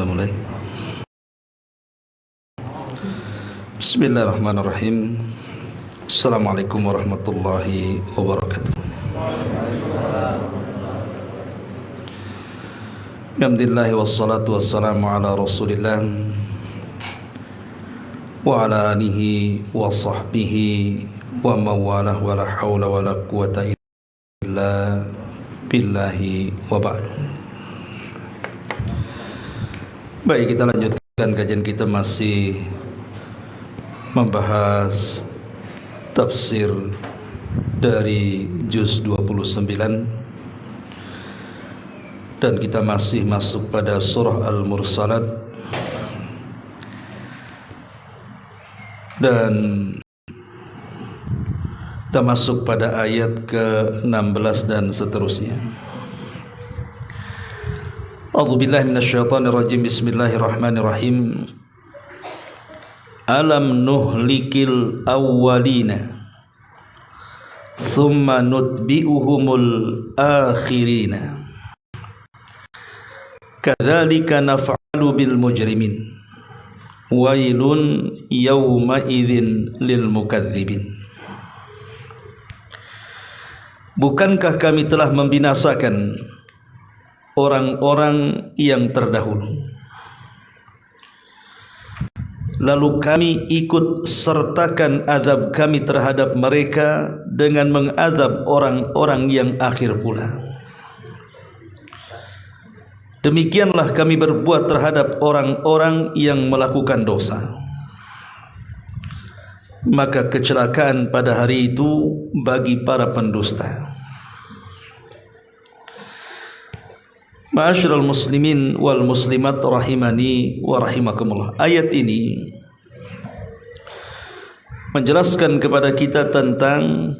Mulai. Bismillahirrahmanirrahim. Assalamualaikum warahmatullahi wabarakatuh. Alhamdulillah wassalatu wassalamu ala Rasulillah wa ala alihi wa sahbihi wa mawalah wa la hawla wa la quwata illa billahi wa ba'du. Baik, kita lanjutkan kajian kita, masih membahas tafsir dari juz 29, dan kita masih masuk pada surah Al-Mursalat, dan kita masuk pada ayat ke-16 dan seterusnya. A'udzubillahi minasyaitonirrajim. Bismillahirrahmanirrahim. Alam nuhlikil awwalina thumma nutbi'uhumul akhirina kadzalika naf'alu bil mujrimin wailun yawma idzin lil mukadzibin. Bukankah kami telah membinasakan orang-orang yang terdahulu, lalu kami ikut sertakan azab kami terhadap mereka dengan mengadab orang-orang yang akhir pula. Demikianlah kami berbuat terhadap orang-orang yang melakukan dosa. Maka kecelakaan pada hari itu bagi para pendusta. Ma'asyiral muslimin wal muslimat rahimani wa rahimakumullah. Ayat ini menjelaskan kepada kita tentang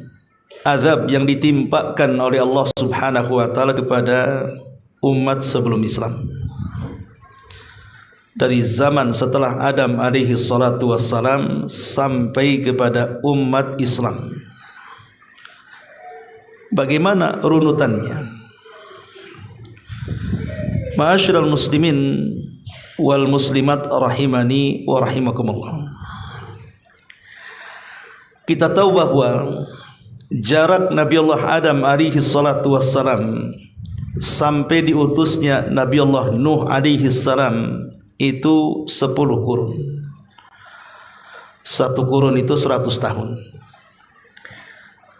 azab yang ditimpakan oleh Allah Subhanahu wa taala kepada umat sebelum Islam. Dari zaman setelah Adam alaihi salatu wassalam sampai kepada umat Islam. Bagaimana runutannya? Ma'asyiral muslimin wal muslimat rahimani wa rahimakumullah. Kita tahu bahwa jarak Nabi Allah Adam alaihi salatu wassalam sampai diutusnya Nabi Allah Nuh alaihi salam itu 10 kurun. Satu kurun itu 100 tahun.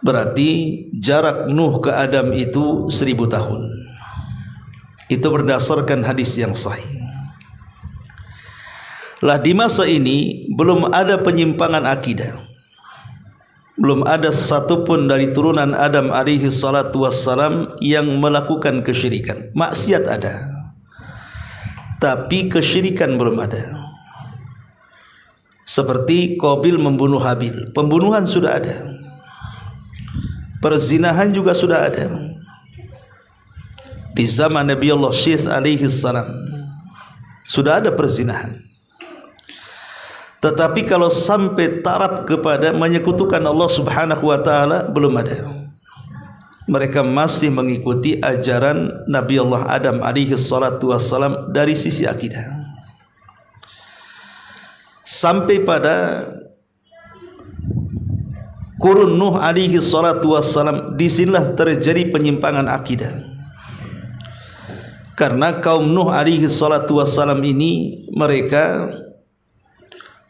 Berarti jarak Nuh ke Adam itu 1000 tahun. Itu berdasarkan hadis yang sahih. Lah di masa ini belum ada penyimpangan akidah. Belum ada satupun dari turunan Adam alaihi salatu wassalam yang melakukan kesyirikan. Maksiat ada, tapi kesyirikan belum ada. Seperti Qabil membunuh Habil, pembunuhan sudah ada. Perzinahan juga sudah ada. Di zaman Nabi Allah Syith alaihi salam sudah ada perzinahan. Tetapi kalau sampai taraf kepada menyekutukan Allah Subhanahu wa taala, belum ada. Mereka masih mengikuti ajaran Nabi Allah Adam alaihi salatu wassalam dari sisi akidah. Sampai pada kurun Nuh alaihi salatu wassalam, disinilah terjadi penyimpangan akidah. Karena kaum Nuh alaihi salatu wassalam ini, mereka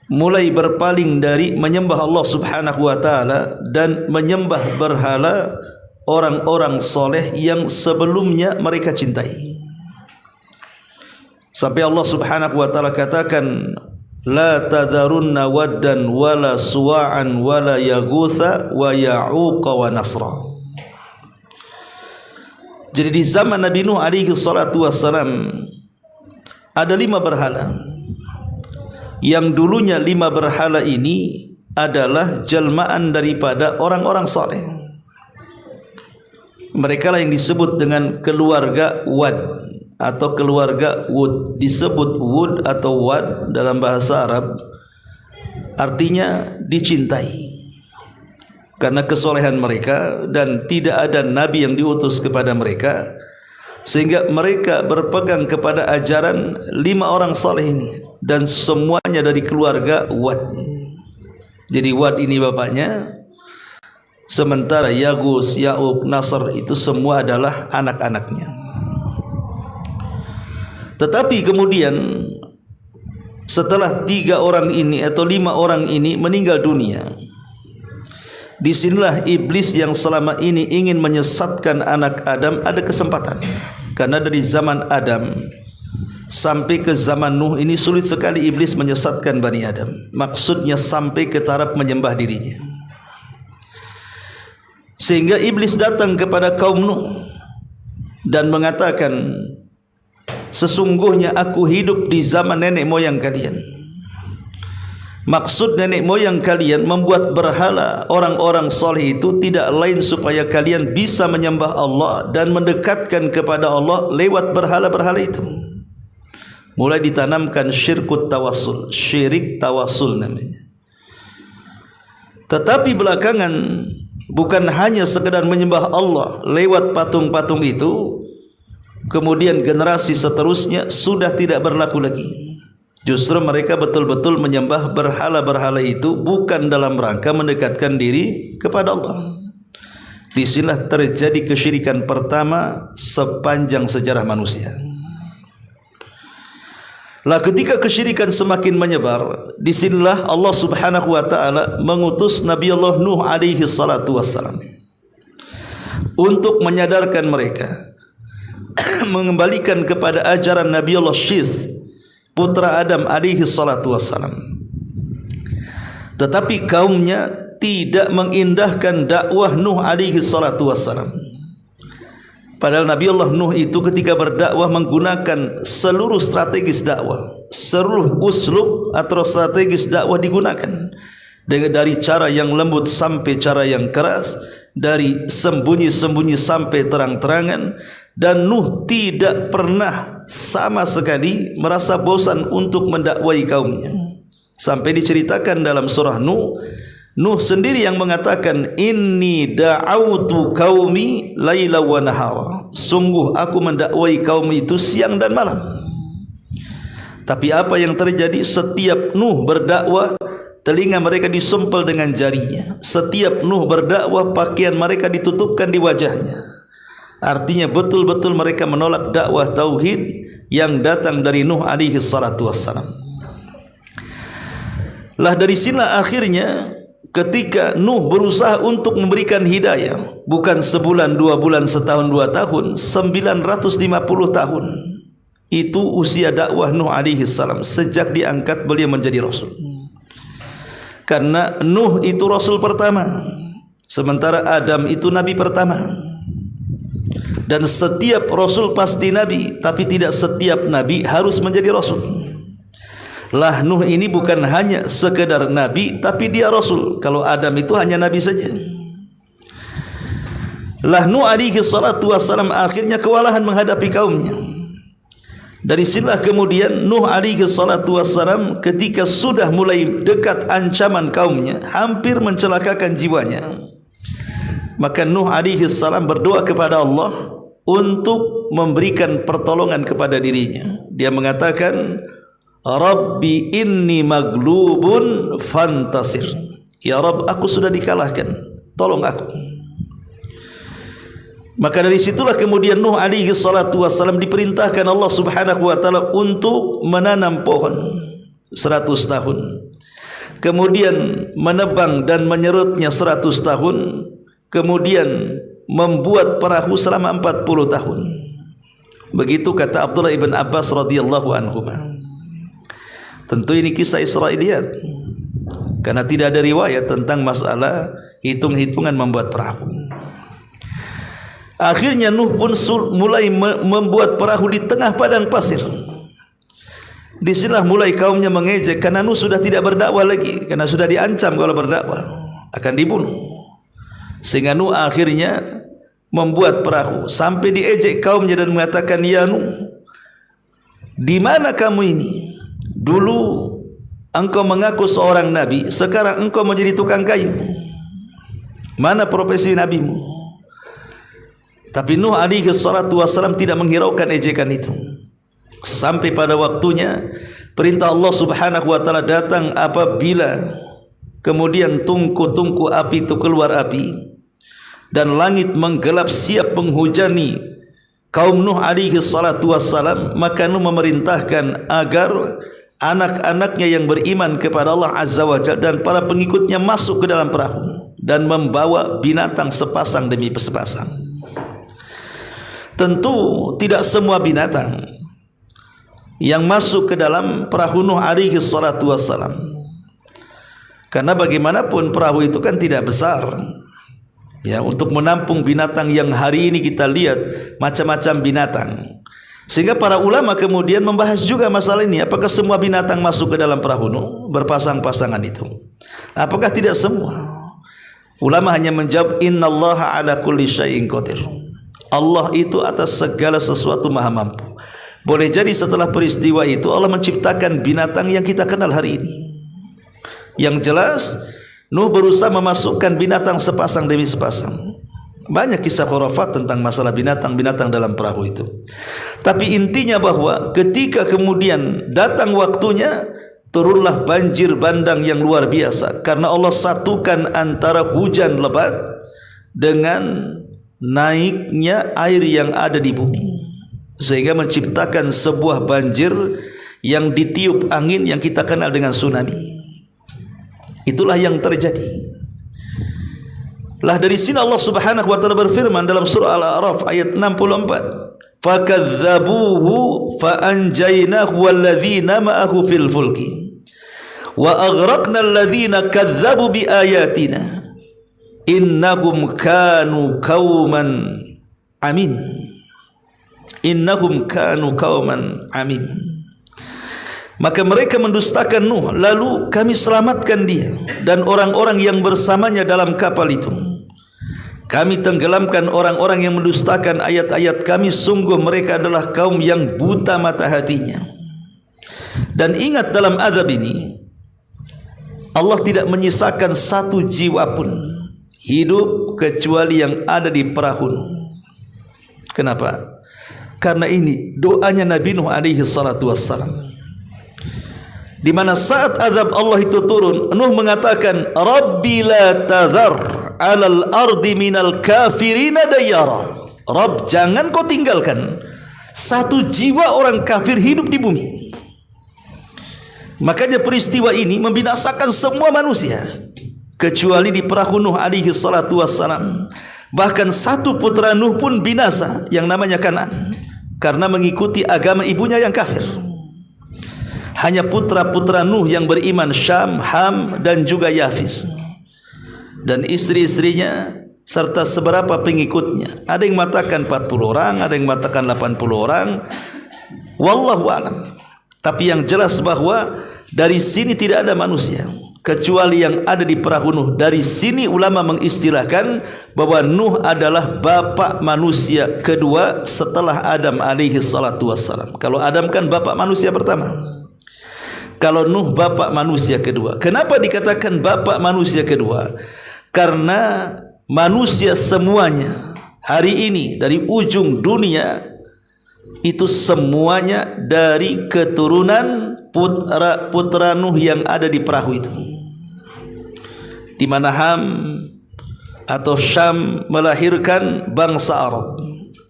mulai berpaling dari menyembah Allah Subhanahu wa taala dan menyembah berhala orang-orang soleh yang sebelumnya mereka cintai. Sampai Allah Subhanahu wa taala katakan, la tadharunna waddan wala suwa'an wala yaghutha wa ya'uqa wa nasra. Jadi di zaman Nabi Nuh alaihi salatu wassalam ada 5 berhala. Yang dulunya 5 berhala ini adalah jelmaan daripada orang-orang saleh. Mereka lah yang disebut dengan keluarga Wad atau keluarga Wud. Disebut Wud atau Wad dalam bahasa Arab artinya dicintai. karena kesolehan mereka, dan tidak ada nabi yang diutus kepada mereka sehingga mereka berpegang kepada ajaran 5 orang saleh ini, dan semuanya dari keluarga Wad. Jadi Wad ini bapaknya, sementara Yagus, Ya'uq, Nasr itu semua adalah anak-anaknya. Tetapi kemudian setelah 3 orang ini atau 5 orang ini meninggal dunia, disinilah iblis yang selama ini ingin menyesatkan anak Adam ada kesempatan. Karena dari zaman Adam sampai ke zaman Nuh ini sulit sekali iblis menyesatkan Bani Adam. Maksudnya sampai ke taraf menyembah dirinya. Sehingga iblis datang kepada kaum Nuh dan mengatakan, sesungguhnya aku hidup di zaman nenek moyang kalian. Maksud nenek moyang kalian membuat berhala orang-orang soleh itu tidak lain supaya kalian bisa menyembah Allah dan mendekatkan kepada Allah lewat berhala-berhala itu. Mulai ditanamkan syirkut tawassul, syirik tawassul namanya. Tetapi belakangan bukan hanya sekedar menyembah Allah lewat patung-patung itu, kemudian generasi seterusnya sudah tidak berlaku lagi. Justru mereka betul-betul menyembah berhala-berhala itu bukan dalam rangka mendekatkan diri kepada Allah. Disinilah terjadi kesyirikan pertama sepanjang sejarah manusia. Lah ketika kesyirikan semakin menyebar, disinilah Allah Subhanahu wa taala mengutus Nabi Allah Nuh alaihi salatu wassalam untuk menyadarkan mereka, mengembalikan kepada ajaran Nabi Allah Syith, putra Adam alaihi salatu wassalam. Tetapi kaumnya tidak mengindahkan dakwah Nuh alaihi salatu wassalam. Padahal Nabi Allah Nuh itu ketika berdakwah menggunakan seluruh strategis dakwah, seluruh uslub atau strategis dakwah digunakan, dari cara yang lembut sampai cara yang keras, dari sembunyi-sembunyi sampai terang-terangan. Dan Nuh tidak pernah sama sekali merasa bosan untuk mendakwai kaumnya. Sampai diceritakan dalam surah Nuh, Nuh sendiri yang mengatakan, inni da'autu qaumi laila wa nahara. Sungguh aku mendakwai kaum itu siang dan malam. Tapi apa yang terjadi? Setiap Nuh berdakwah, telinga mereka disumpel dengan jarinya. Setiap Nuh berdakwah, pakaian mereka ditutupkan di wajahnya. Artinya betul-betul mereka menolak dakwah tauhid yang datang dari Nuh alaihi salatu wassalam. Lah dari sinilah akhirnya ketika Nuh berusaha untuk memberikan hidayah, bukan sebulan, 2 bulan, setahun, 2 tahun, 950 tahun. Itu usia dakwah Nuh alaihi salam sejak diangkat beliau menjadi rasul. Karena Nuh itu rasul pertama, sementara Adam itu nabi pertama. Dan setiap rasul pasti nabi, tapi tidak setiap nabi harus menjadi rasul. Lah Nuh ini bukan hanya sekedar nabi, tapi dia rasul. Kalau Adam itu hanya nabi saja. Lah Nuh alaihi salatu wassalam akhirnya kewalahan menghadapi kaumnya. Dari sinilah kemudian Nuh alaihi salatu wassalam ketika sudah mulai dekat ancaman kaumnya, hampir mencelakakan jiwanya, maka Nuh alaihi salam berdoa kepada Allah untuk memberikan pertolongan kepada dirinya. Dia mengatakan, Rabbi inni maglubun fantasir. Ya Rabb, aku sudah dikalahkan, tolong aku. Maka dari situlah kemudian Nuh alaihi salatu wassalam diperintahkan Allah Subhanahu wa taala untuk menanam pohon 100 tahun. Kemudian menebang dan menyerutnya 100 tahun. Kemudian membuat perahu selama 40 tahun. Begitu kata Abdullah ibn Abbas radhiyallahu anhu. Tentu ini kisah Israiliyat, karena tidak ada riwayat tentang masalah hitung-hitungan membuat perahu. Akhirnya Nuh pun mulai membuat perahu di tengah padang pasir. Di sinilah mulai kaumnya mengejek, karena Nuh sudah tidak berdakwah lagi, karena sudah diancam kalau berdakwah akan dibunuh. Sehingga Nuh akhirnya membuat perahu sampai diejek kaumnya dan mengatakan, ya Nuh, di mana kamu ini? Dulu engkau mengaku seorang nabi, sekarang engkau menjadi tukang kayu. Mana profesi nabimu? Tapi Nuh alaihi salatu wassalam tidak menghiraukan ejekan itu. Sampai pada waktunya perintah Allah subhanahu wa ta'ala datang apabila kemudian tungku-tungku api itu keluar api dan langit menggelap siap menghujani kaum Nuh alaihi salatu wassalam, maka Nuh memerintahkan agar anak-anaknya yang beriman kepada Allah azza wa jalla dan para pengikutnya masuk ke dalam perahu dan membawa binatang sepasang demi sepasang. Tentu tidak semua binatang yang masuk ke dalam perahu Nuh alaihi salatu wassalam, karena bagaimanapun perahu itu kan tidak besar ya, untuk menampung binatang yang hari ini kita lihat macam-macam binatang. Sehingga para ulama kemudian membahas juga masalah ini, apakah semua binatang masuk ke dalam perahu Nuh berpasang-pasangan itu? Apakah tidak semua? Ulama hanya menjawab innallaha ala kulli syai'in qadir. Allah itu atas segala sesuatu maha mampu. Boleh jadi setelah peristiwa itu Allah menciptakan binatang yang kita kenal hari ini. Yang jelas Nuh berusaha memasukkan binatang sepasang demi sepasang. Banyak kisah khurafat tentang masalah binatang-binatang dalam perahu itu. Tapi intinya bahwa ketika kemudian datang waktunya, turunlah banjir bandang yang luar biasa, karena Allah satukan antara hujan lebat dengan naiknya air yang ada di bumi, sehingga menciptakan sebuah banjir yang ditiup angin yang kita kenal dengan tsunami. Itulah yang terjadi. Lah dari sini Allah subhanahu wa ta'ala berfirman dalam surah Al-A'raf ayat 64, fakadzabuhu faanjaynahu walladzina ma'ahu fil fulki wa aghraqna alladzina kadzabu biayatina innahum kanu qauman amin. Innahum kanu qauman amin. Maka mereka mendustakan Nuh, lalu kami selamatkan dia dan orang-orang yang bersamanya dalam kapal itu. Kami tenggelamkan orang-orang yang mendustakan ayat-ayat kami, sungguh mereka adalah kaum yang buta mata hatinya. Dan ingat, dalam azab ini Allah tidak menyisakan satu jiwa pun hidup kecuali yang ada di perahu Nuh. Kenapa? Karena ini doanya Nabi Nuh alaihi salatu wassalam, di mana saat azab Allah itu turun, Nuh mengatakan, Rabbi la tadhar alal ardi minal kafirina dayara. Rabb, jangan kau tinggalkan satu jiwa orang kafir hidup di bumi. Makanya peristiwa ini membinasakan semua manusia kecuali di perahu Nuh alaihi salatu wassalam. Bahkan satu putra Nuh pun binasa, yang namanya Kan'an, karena mengikuti agama ibunya yang kafir. Hanya putra-putra Nuh yang beriman, Syam, Ham dan juga Yafis, dan istri-istrinya serta seberapa pengikutnya. Ada yang mengatakan 40 orang, ada yang mengatakan 80 orang, wallahu a'lam. Tapi yang jelas bahwa dari sini tidak ada manusia kecuali yang ada di perahu Nuh. Dari sini ulama mengistilahkan bahwa Nuh adalah bapak manusia kedua setelah Adam alaihi salatu wassalam. Kalau Adam kan bapak manusia pertama, kalau Nuh bapak manusia kedua. Kenapa dikatakan bapak manusia kedua? Karena manusia semuanya hari ini dari ujung dunia itu semuanya dari keturunan putra Nuh yang ada di perahu itu, di mana Ham atau Syam melahirkan bangsa Arab,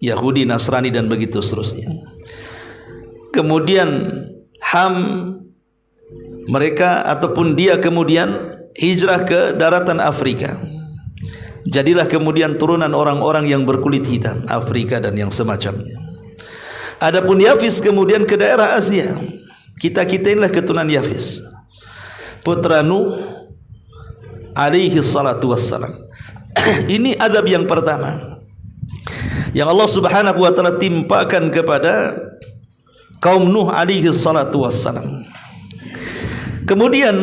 Yahudi, Nasrani dan begitu seterusnya. Kemudian Ham, mereka ataupun dia kemudian hijrah ke daratan Afrika. Jadilah kemudian turunan orang-orang yang berkulit hitam, Afrika dan yang semacamnya. Adapun Yafis kemudian ke daerah Asia. Kita-kita inilah keturunan Yafis, putra Nuh alaihi salatu wassalam. Ini azab yang pertama yang Allah subhanahu wa ta'ala timpakan kepada kaum Nuh alaihi salatu wassalam. Kemudian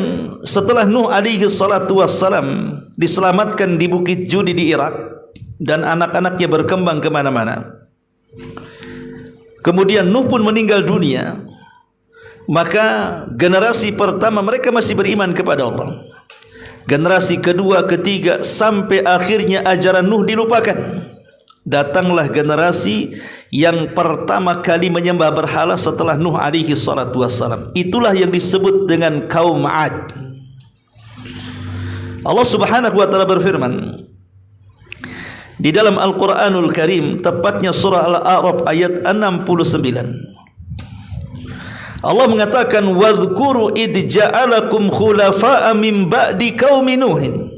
setelah Nuh alaihi salatu wassalam diselamatkan di Bukit Judi di Irak dan anak-anaknya berkembang kemana-mana, kemudian Nuh pun meninggal dunia, maka generasi pertama mereka masih beriman kepada Allah. Generasi kedua, ketiga, sampai akhirnya ajaran Nuh dilupakan. datanglah generasi yang pertama kali menyembah berhala setelah Nuh alaihi salatu wassalam. Itulah yang disebut dengan kaum 'Ad. Allah Subhanahu wa taala berfirman di dalam Al-Qur'anul Karim, tepatnya surah Al-A'raf ayat 69. Allah mengatakan, wadhkuru id ja'alakum khulafa'a min ba'di qaumi Nuhin.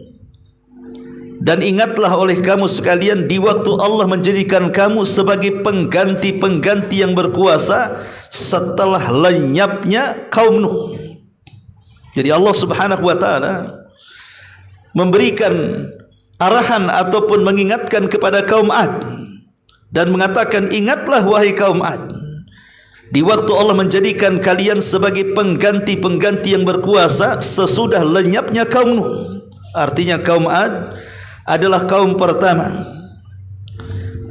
Dan ingatlah oleh kamu sekalian di waktu Allah menjadikan kamu sebagai pengganti-pengganti yang berkuasa setelah lenyapnya kaum Nuh. Jadi Allah Subhanahu wa taala memberikan arahan ataupun mengingatkan kepada kaum 'Ad dan mengatakan, ingatlah wahai kaum 'Ad, di waktu Allah menjadikan kalian sebagai pengganti-pengganti yang berkuasa sesudah lenyapnya kaum Nuh. Artinya kaum 'Ad adalah kaum pertama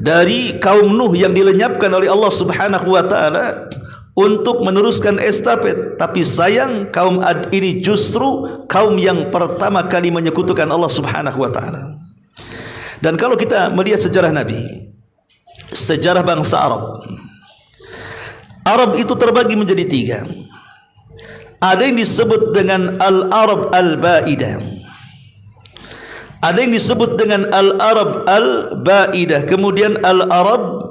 dari kaum Nuh yang dilenyapkan oleh Allah Subhanahu wa taala untuk meneruskan estafet. Tapi sayang, kaum 'Ad ini justru kaum yang pertama kali menyekutukan Allah Subhanahu wa taala. Dan kalau kita melihat sejarah Nabi, sejarah bangsa Arab itu terbagi menjadi 3. Ada yang disebut dengan Al-Arab Al-Ba'idah, ada yang disebut dengan Al-Arab Al-Ba'idah, kemudian Al-Arab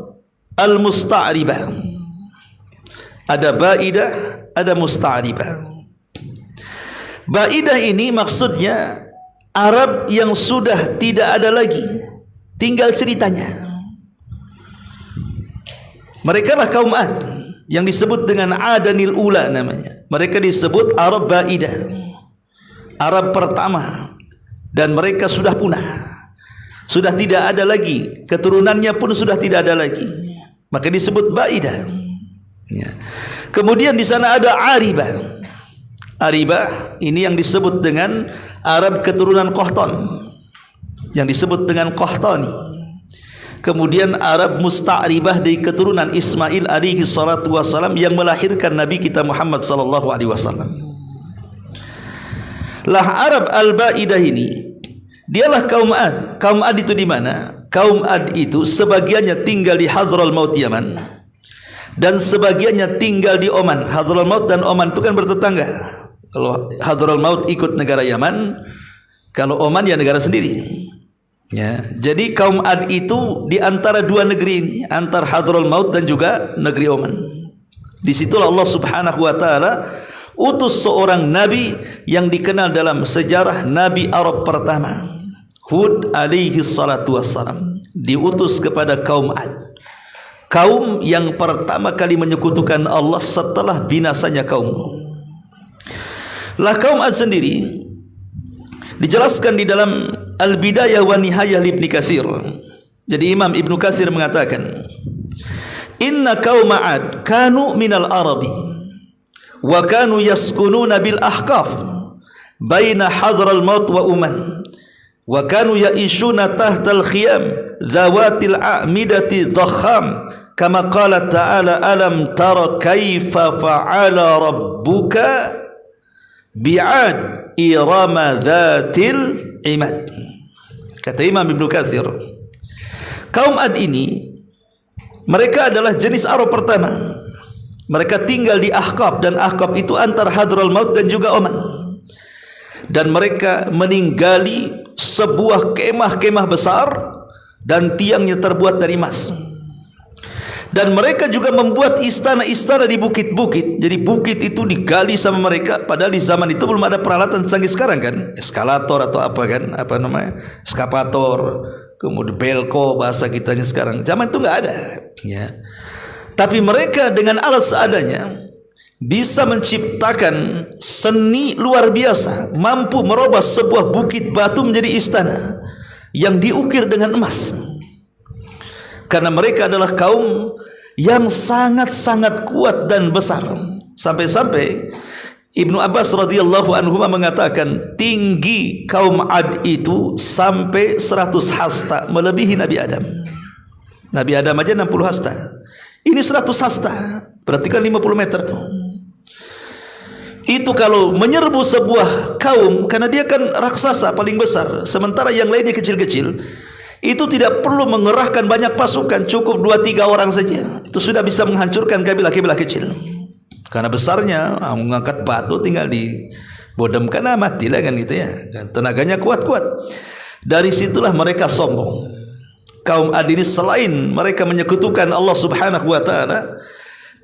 Al-Musta'ribah. Ada Ba'idah, ada Musta'ribah. Ba'idah ini maksudnya Arab yang sudah tidak ada lagi, tinggal ceritanya. Mereka lah kaum 'Ad yang disebut dengan Adanil Ula namanya. Mereka disebut Arab Ba'idah, Arab pertama, dan mereka sudah punah, sudah tidak ada lagi, keturunannya pun sudah tidak ada lagi, maka disebut Ba'idah. Ya. Kemudian di sana ada Aribah. Aribah ini yang disebut dengan Arab keturunan Qahtan, yang disebut dengan Qahtani. Kemudian Arab Musta'ribah dari keturunan Ismail alaihi salatu wassalam yang melahirkan Nabi kita Muhammad sallallahu alaihi wasallam. Lah Arab Al-Ba'idah ini dialah kaum 'Ad. Kaum 'Ad itu di mana? Kaum 'Ad itu sebagiannya tinggal di Hadramaut Yaman dan sebagiannya tinggal di Oman. Hadramaut dan Oman itu kan bertetangga. Kalau Hadramaut ikut negara Yaman, kalau Oman ya negara sendiri. Ya, jadi kaum 'Ad itu di antara dua negeri ini, antara Hadramaut dan juga negeri Oman. Di situlah Allah Subhanahu wa taala utus seorang nabi yang dikenal dalam sejarah Nabi Arab pertama, Hud alaihi salatu wassalam, diutus kepada kaum 'Ad, kaum yang pertama kali menyekutukan Allah setelah binasanya kaum Nuh. Lah kaum 'Ad sendiri dijelaskan di dalam Al-Bidayah wa Nihayah Ibnu Katsir. Jadi Imam Ibnu Katsir mengatakan, inna qauma 'Ad kanu minal arabi wa kanu yaskununa bil ahqaf baina hadral maut wa uman wa kanu ya'ishuna tahtal khiyam dhawatil a'midati dhakham kama qala ta'ala alam tara kaifa fa'ala rabbuka bi'ad irama dhatil imad. Kata Imam Ibnu Katsir, kaum 'Ad ini mereka adalah jenis Arab pertama. Mereka tinggal di Ahqaf, dan Ahqaf itu antara Hadramaut dan juga Oman. Dan mereka meninggali sebuah kemah-kemah besar dan tiangnya terbuat dari emas. Dan mereka juga membuat istana-istana di bukit-bukit. Jadi bukit itu digali sama mereka. Padahal di zaman itu belum ada peralatan canggih sekarang kan, eskalator atau apa kan, apa namanya, eskapator, kemudian belko bahasa kitanya sekarang. Zaman itu nggak ada. Ya. Tapi mereka dengan alat seadanya bisa menciptakan seni luar biasa, mampu merubah sebuah bukit batu menjadi istana yang diukir dengan emas. Karena mereka adalah kaum yang sangat-sangat kuat dan besar. Sampai-sampai Ibnu Abbas radhiyallahu anhu mengatakan tinggi kaum 'Ad itu sampai 100 hasta, melebihi Nabi Adam. Nabi Adam aja 60 hasta. Ini 100 hasta, berarti kan 50 meter tuh. Itu kalau menyerbu sebuah kaum, karena dia kan raksasa paling besar, sementara yang lainnya kecil-kecil. Itu tidak perlu mengerahkan banyak pasukan, cukup 2-3 orang saja. Itu sudah bisa menghancurkan kabilah-kabilah kecil. Karena besarnya, mengangkat batu tinggal dibodemkan, matilah kan gitu ya. Tenaganya kuat-kuat. Dari situlah mereka sombong. Kaum Ad ini selain mereka menyekutukan Allah Subhanahu wa taala,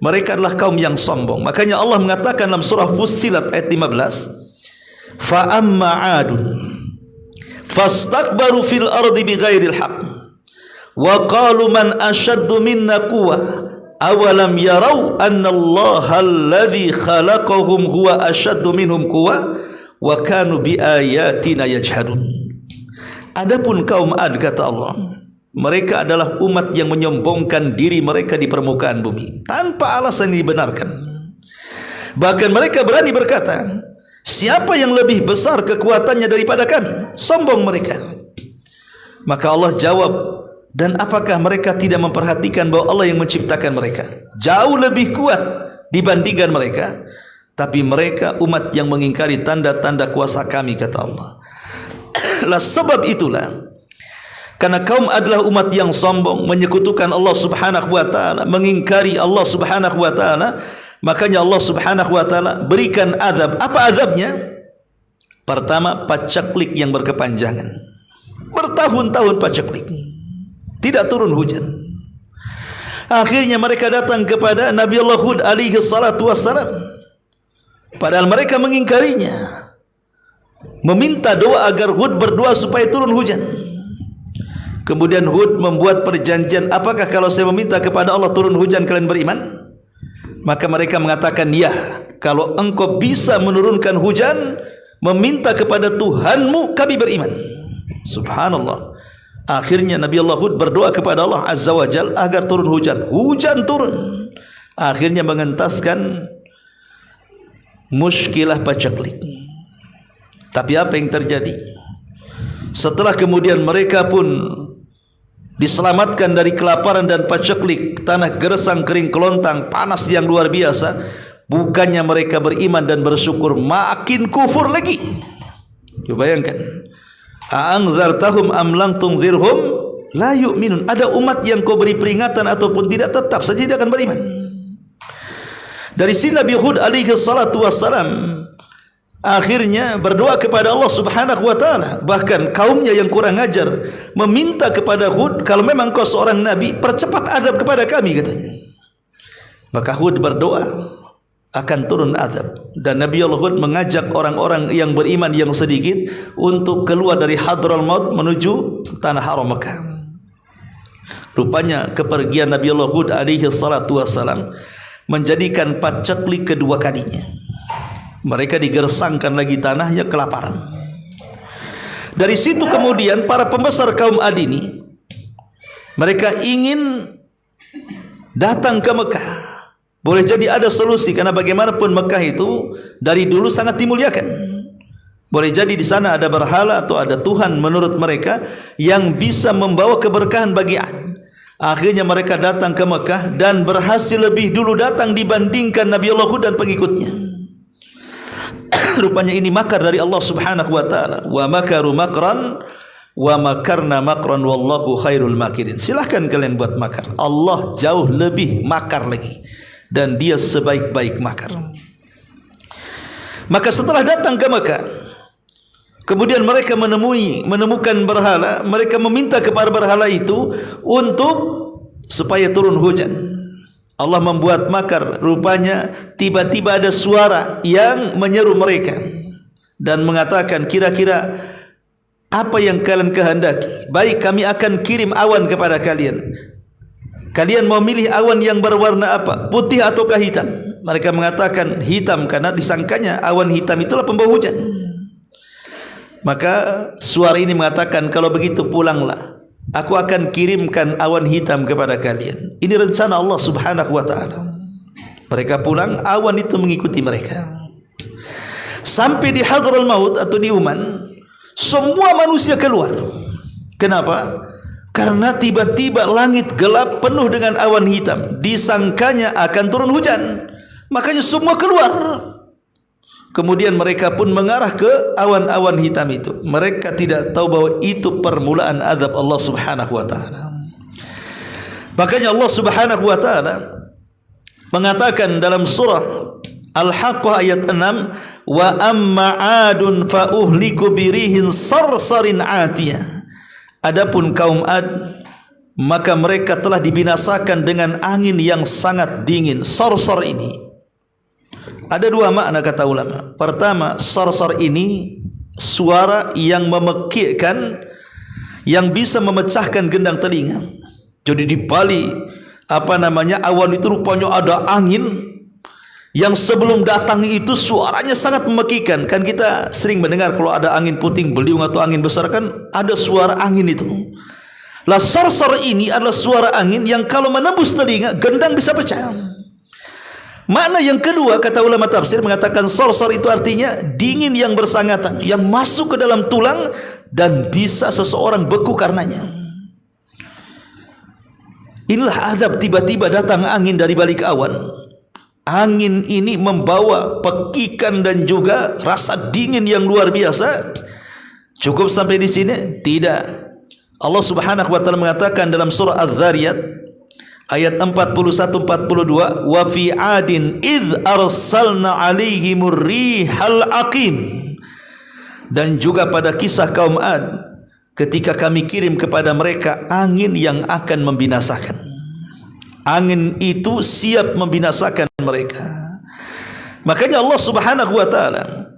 mereka adalah kaum yang sombong. Makanya Allah mengatakan dalam surah Fussilat ayat 15, fa amma 'adun fastakbaru fil ardi bighairil haqq wa qalu man ashaddu minna quwwa awalam yarau anna allaha alladhi khalaqahum huwa ashaddu minhum quwwa wa kanu biayatina yajhadun. Adapun kaum Ad, kata Allah, mereka adalah umat yang menyombongkan diri mereka di permukaan bumi tanpa alasan yang dibenarkan. Bahkan mereka berani berkata, siapa yang lebih besar kekuatannya daripada kami? Sombong mereka. Maka Allah jawab, dan apakah mereka tidak memperhatikan bahwa Allah yang menciptakan mereka jauh lebih kuat dibandingkan mereka? Tapi mereka umat yang mengingkari tanda-tanda kuasa kami, kata Allah. Lah sebab itulah, karena kaum adalah umat yang sombong, menyekutukan Allah Subhanahu wa taala, mengingkari Allah Subhanahu wa taala, makanya Allah Subhanahu wa taala berikan azab. Apa azabnya? Pertama, pacaklik yang berkepanjangan. Bertahun-tahun pacaklik, tidak turun hujan. Akhirnya mereka datang kepada Nabi Allah Hud alaihi salatu wassalam, padahal mereka mengingkarinya, meminta doa agar Hud berdoa supaya turun hujan. Kemudian Hud membuat perjanjian, apakah kalau saya meminta kepada Allah turun hujan kalian beriman? Maka mereka mengatakan, ya, kalau engkau bisa menurunkan hujan, meminta kepada Tuhanmu, kami beriman. Subhanallah. Akhirnya Nabi Allah Hud berdoa kepada Allah Azza wa Jal agar turun hujan. Hujan turun. Akhirnya mengentaskan muskilah pacaklik. Tapi apa yang terjadi? Setelah kemudian mereka pun diselamatkan dari kelaparan dan pacaklik, tanah gersang, kering kelontang, panas yang luar biasa, bukannya mereka beriman dan bersyukur, makin kufur lagi. Coba bayangkan, a'anzartahum am lam tunzirhum la yu'minun. Ada umat yang kau beri peringatan ataupun tidak, tetap saja tidak akan beriman. Dari sini Nabi Hud alaihi salatu wassalam akhirnya berdoa kepada Allah Subhanahu wa taala. Bahkan kaumnya yang kurang ajar meminta kepada Hud, kalau memang kau seorang nabi, percepat azab kepada kami, katanya. Maka Hud berdoa akan turun azab, dan Nabi Allah Hud mengajak orang-orang yang beriman yang sedikit untuk keluar dari Hadral Maut menuju tanah haram Mekah. Rupanya kepergian Nabi Allah Hud alaihi salatu wassalam menjadikan pacaklik kedua kalinya. Mereka digersangkan lagi tanahnya, kelaparan. Dari situ kemudian para pembesar kaum Ad ini, mereka ingin datang ke Mekah. Boleh jadi ada solusi, karena bagaimanapun Mekah itu dari dulu sangat dimuliakan. Boleh jadi di sana ada berhala atau ada Tuhan menurut mereka yang bisa membawa keberkahan bagi Ad. Akhirnya mereka datang ke Mekah dan berhasil lebih dulu datang dibandingkan Nabi Allah Hud dan pengikutnya. Rupanya ini makar dari Allah Subhanahu wa taala. Wa makaru makran wa makarna makran wallahu khairul makirin. Silahkan kalian buat makar, Allah jauh lebih makar lagi, dan dia sebaik-baik makar. Maka setelah datang ke Mekah, kemudian mereka menemukan berhala. Mereka meminta kepada berhala itu untuk supaya turun hujan. Allah membuat makar. Rupanya tiba-tiba ada suara yang menyeru mereka dan mengatakan, kira-kira apa yang kalian kehendaki? Baik, kami akan kirim awan kepada kalian. Kalian mau milih awan yang berwarna apa? Putih ataukah hitam? Mereka mengatakan hitam, karena disangkanya awan hitam itulah pembawa hujan. Maka suara ini mengatakan, kalau begitu pulanglah, aku akan kirimkan awan hitam kepada kalian. Ini rencana Allah Subhanahu wa taala. Mereka pulang, awan itu mengikuti mereka. Sampai di Hadral Maut atau di Uman, semua manusia keluar. Kenapa? Karena tiba-tiba langit gelap penuh dengan awan hitam. Disangkanya akan turun hujan. Makanya semua keluar. Kemudian mereka pun mengarah ke awan-awan hitam itu. Mereka tidak tahu bahwa itu permulaan azab Allah Subhanahu wa taala. Makanya Allah Subhanahu wa taala mengatakan dalam surah Al-Haqqah ayat 6, wa amma 'adun fa uhliku birihin sarsarin 'atiyah. Adapun kaum Ad, maka mereka telah dibinasakan dengan angin yang sangat dingin. Sarsar ini ada dua makna kata ulama. Pertama, sarsar ini suara yang memekikkan, yang bisa memecahkan gendang telinga. Jadi di balik awan itu rupanya ada angin yang sebelum datang itu suaranya sangat memekikkan. Kan kita sering mendengar kalau ada angin puting beliung atau angin besar kan ada suara angin itu. Lah sarsar ini adalah suara angin yang kalau menembus telinga gendang bisa pecah. Makna yang kedua kata ulama tafsir mengatakan sarsar itu artinya dingin yang bersangatan, yang masuk ke dalam tulang dan bisa seseorang beku karenanya. Inilah azab, tiba-tiba datang angin dari balik awan. Angin ini membawa pekikan dan juga rasa dingin yang luar biasa. Cukup sampai di sini? Tidak. Allah Subhanahu wa taala mengatakan dalam surah Az-Zariyat ayat 41-42, wa fi 'adin idz arsalna 'alaihimur rihal aqim. Dan juga pada kisah kaum Ad ketika kami kirim kepada mereka angin yang akan membinasakan. Angin itu siap membinasakan mereka. Makanya Allah Subhanahu wa taala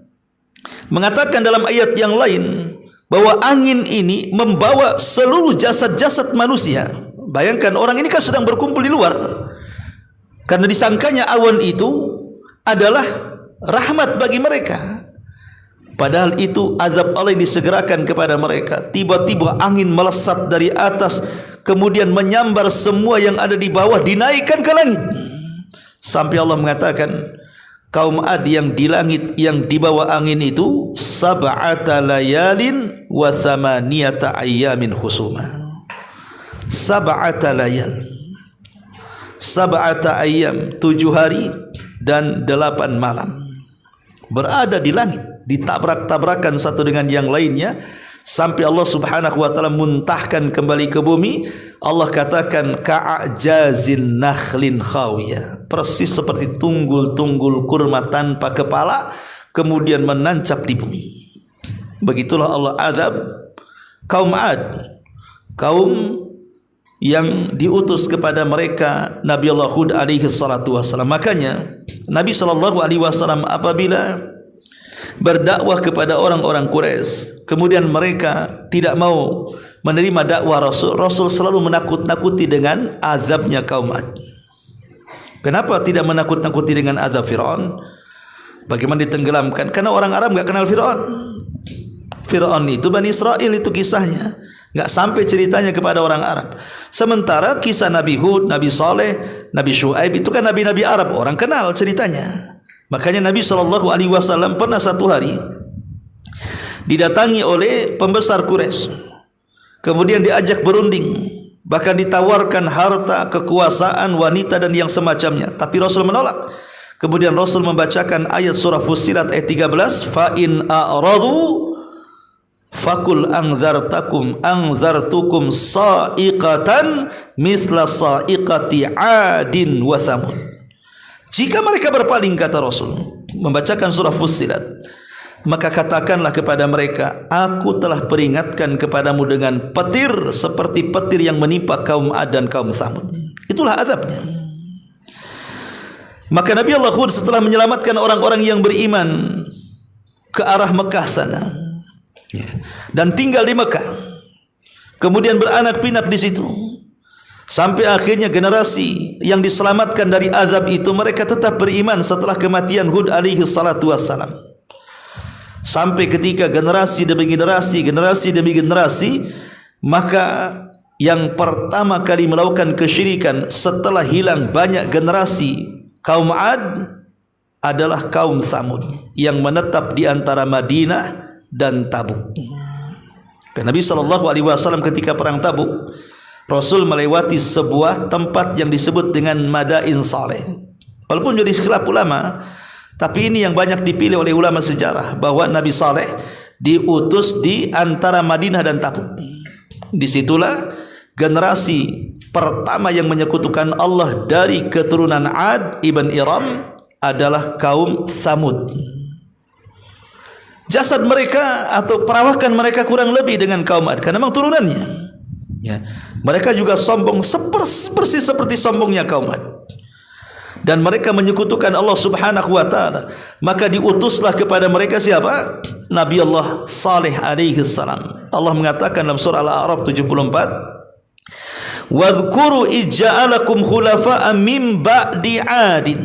mengatakan dalam ayat yang lain bahwa angin ini membawa seluruh jasad-jasad manusia. Bayangkan orang ini kan sedang berkumpul di luar, karena disangkanya awan itu adalah rahmat bagi mereka. Padahal itu azab Allah yang disegerakan kepada mereka. Tiba-tiba angin melesat dari atas, kemudian menyambar semua yang ada di bawah, dinaikkan ke langit. Sampai Allah mengatakan kaum Ad yang di langit yang di bawah angin itu sab'ata layalin wa thamaniyata ayyamin husuma. Sab'ata layal, sab'ata ayyam, 7 hari dan 8 malam berada di langit, ditabrak-tabrakan satu dengan yang lainnya sampai Allah Subhanahu wa taala muntahkan kembali ke bumi. Allah katakan ka'ajazin nakhlin khawiyah, persis seperti tunggul-tunggul kurma tanpa kepala kemudian menancap di bumi. Begitulah Allah azab kaum Ad, kaum yang diutus kepada mereka Nabi Allah Hud alaihi salatu wasallam. Makanya Nabi sallallahu alaihi wasallam apabila berdakwah kepada orang-orang Quraisy, kemudian mereka tidak mau menerima dakwah Rasul, Rasul selalu menakut-nakuti dengan azabnya kaum Ad. Kenapa tidak menakut-nakuti dengan azab Fir'aun? Bagaimana ditenggelamkan? Karena orang Arab enggak kenal Fir'aun. Fir'aun itu Bani Israel, itu kisahnya, enggak sampai ceritanya kepada orang Arab. Sementara kisah Nabi Hud, Nabi Saleh, Nabi Syuaib itu kan nabi-nabi Arab, orang kenal ceritanya. Makanya Nabi SAW pernah satu hari didatangi oleh pembesar Quraisy, kemudian diajak berunding, bahkan ditawarkan harta, kekuasaan, wanita dan yang semacamnya. Tapi Rasul menolak. Kemudian Rasul membacakan ayat surah Fussilat ayat 13, fa in a'radu fakul anzartukum sa'iqatan mithla sa'iqati 'adin wa thamud. Jika mereka berpaling, kata Rasul membacakan surah Fussilat, maka katakanlah kepada mereka, aku telah peringatkan kepadamu dengan petir seperti petir yang menimpa kaum Ad dan kaum Thamud. Itulah azabnya. Maka Nabi Allah Hud setelah menyelamatkan orang-orang yang beriman ke arah Mekah sana dan tinggal di Mekah, kemudian beranak pinak di situ, sampai akhirnya generasi yang diselamatkan dari azab itu mereka tetap beriman setelah kematian Hud alaihi salatu wassalam. Sampai ketika generasi demi generasi, generasi demi generasi, maka yang pertama kali melakukan kesyirikan setelah hilang banyak generasi kaum Ad adalah kaum Thamud yang menetap di antara Madinah dan Tabuk. Nabi SAW ketika perang Tabuk, Rasul melewati sebuah tempat yang disebut dengan Madain Saleh. Walaupun jadi khilaf ulama, Tapi ini yang banyak dipilih oleh ulama sejarah, bahwa Nabi Saleh diutus di antara Madinah dan Tabuk. Disitulah generasi pertama yang menyekutukan Allah dari keturunan Ad ibn Iram adalah kaum Tsamud. Jasad mereka atau perawakan mereka kurang lebih dengan kaum Ad, karena memang turunannya. Ya. Mereka juga sombong persis seperti sombongnya kaum Ad. Dan mereka menyekutukan Allah Subhanahu wa taala. Maka diutuslah kepada mereka siapa? Nabi Allah Saleh alaihi salam. Allah mengatakan dalam surah Al-A'raf 74, "Wadhkuru ij'alakum khulafa'a min ba'di 'adin."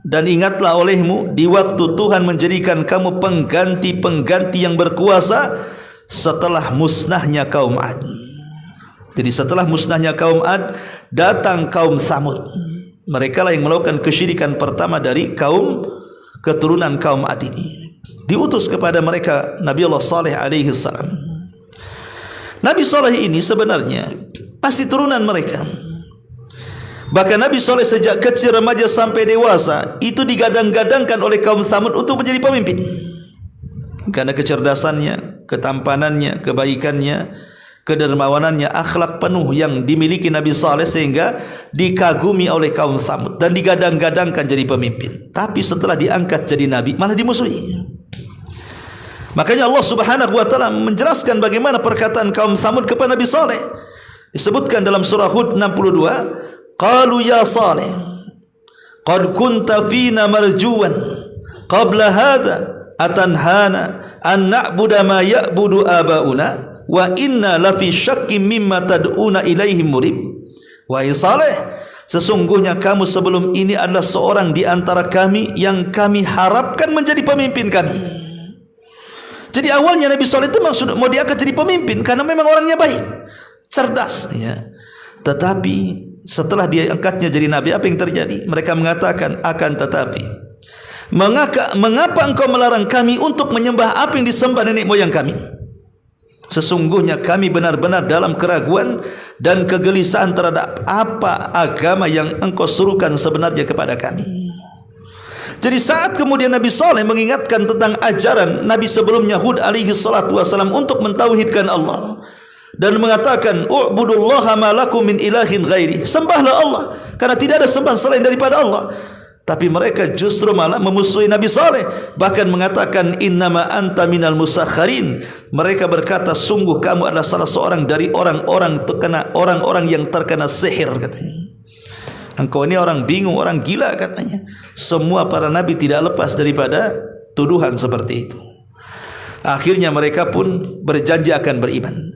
Dan ingatlah olehmu di waktu Tuhan menjadikan kamu pengganti-pengganti yang berkuasa setelah musnahnya kaum Ad. Jadi setelah musnahnya kaum Ad, datang kaum Tsamud. Mereka lah yang melakukan kesyirikan pertama dari kaum keturunan kaum Ad ini. Diutus kepada mereka Nabi Allah Saleh alaihi salam. Nabi Saleh ini sebenarnya masih turunan mereka. Bahkan Nabi Saleh sejak kecil, remaja sampai dewasa itu digadang-gadangkan oleh kaum Tsamud untuk menjadi pemimpin. Karena kecerdasannya, ketampanannya, kebaikannya, kedermawanannya, akhlak penuh yang dimiliki Nabi Saleh sehingga dikagumi oleh kaum Tsamud dan digadang-gadangkan jadi pemimpin. Tapi setelah diangkat jadi nabi malah dimusuhi. Makanya Allah Subhanahu wa taala menjelaskan bagaimana perkataan kaum Tsamud kepada Nabi Saleh. Disebutkan dalam surah Hud 62, qalu ya Saleh qad kunta fina marjuwan qabla hadha atanhana an na'budu ma ya'budu abauna wa inna lafi syakkim mimma tad'una ilaihim murib. Wahai Saleh, sesungguhnya kamu sebelum ini adalah seorang di antara kami yang kami harapkan menjadi pemimpin kami. Jadi awalnya Nabi Saleh itu maksud mau diangkat jadi pemimpin karena memang orangnya baik, cerdas, ya. Tetapi setelah dia angkatnya jadi nabi, apa yang terjadi? Mereka mengatakan, akan tetapi mengapa engkau melarang kami untuk menyembah apa yang disembah nenek moyang kami? Sesungguhnya kami benar-benar dalam keraguan dan kegelisahan terhadap apa agama yang engkau suruhkan sebenarnya kepada kami. Jadi saat kemudian Nabi Saleh mengingatkan tentang ajaran Nabi sebelumnya Hud alaihi salatu wasalam untuk mentauhidkan Allah dan mengatakan, u'budullaha ma lakum min ilahin ghairi, sembahlah Allah karena tidak ada sembahan selain daripada Allah. Tapi mereka justru malah memusuhi Nabi Saleh, bahkan mengatakan innama anta minal musakharin. Mereka berkata, sungguh kamu adalah salah seorang dari orang-orang yang terkena sihir, katanya. Engkau ini orang bingung, orang gila, katanya. Semua para nabi tidak lepas daripada tuduhan seperti itu. Akhirnya mereka pun berjanji akan beriman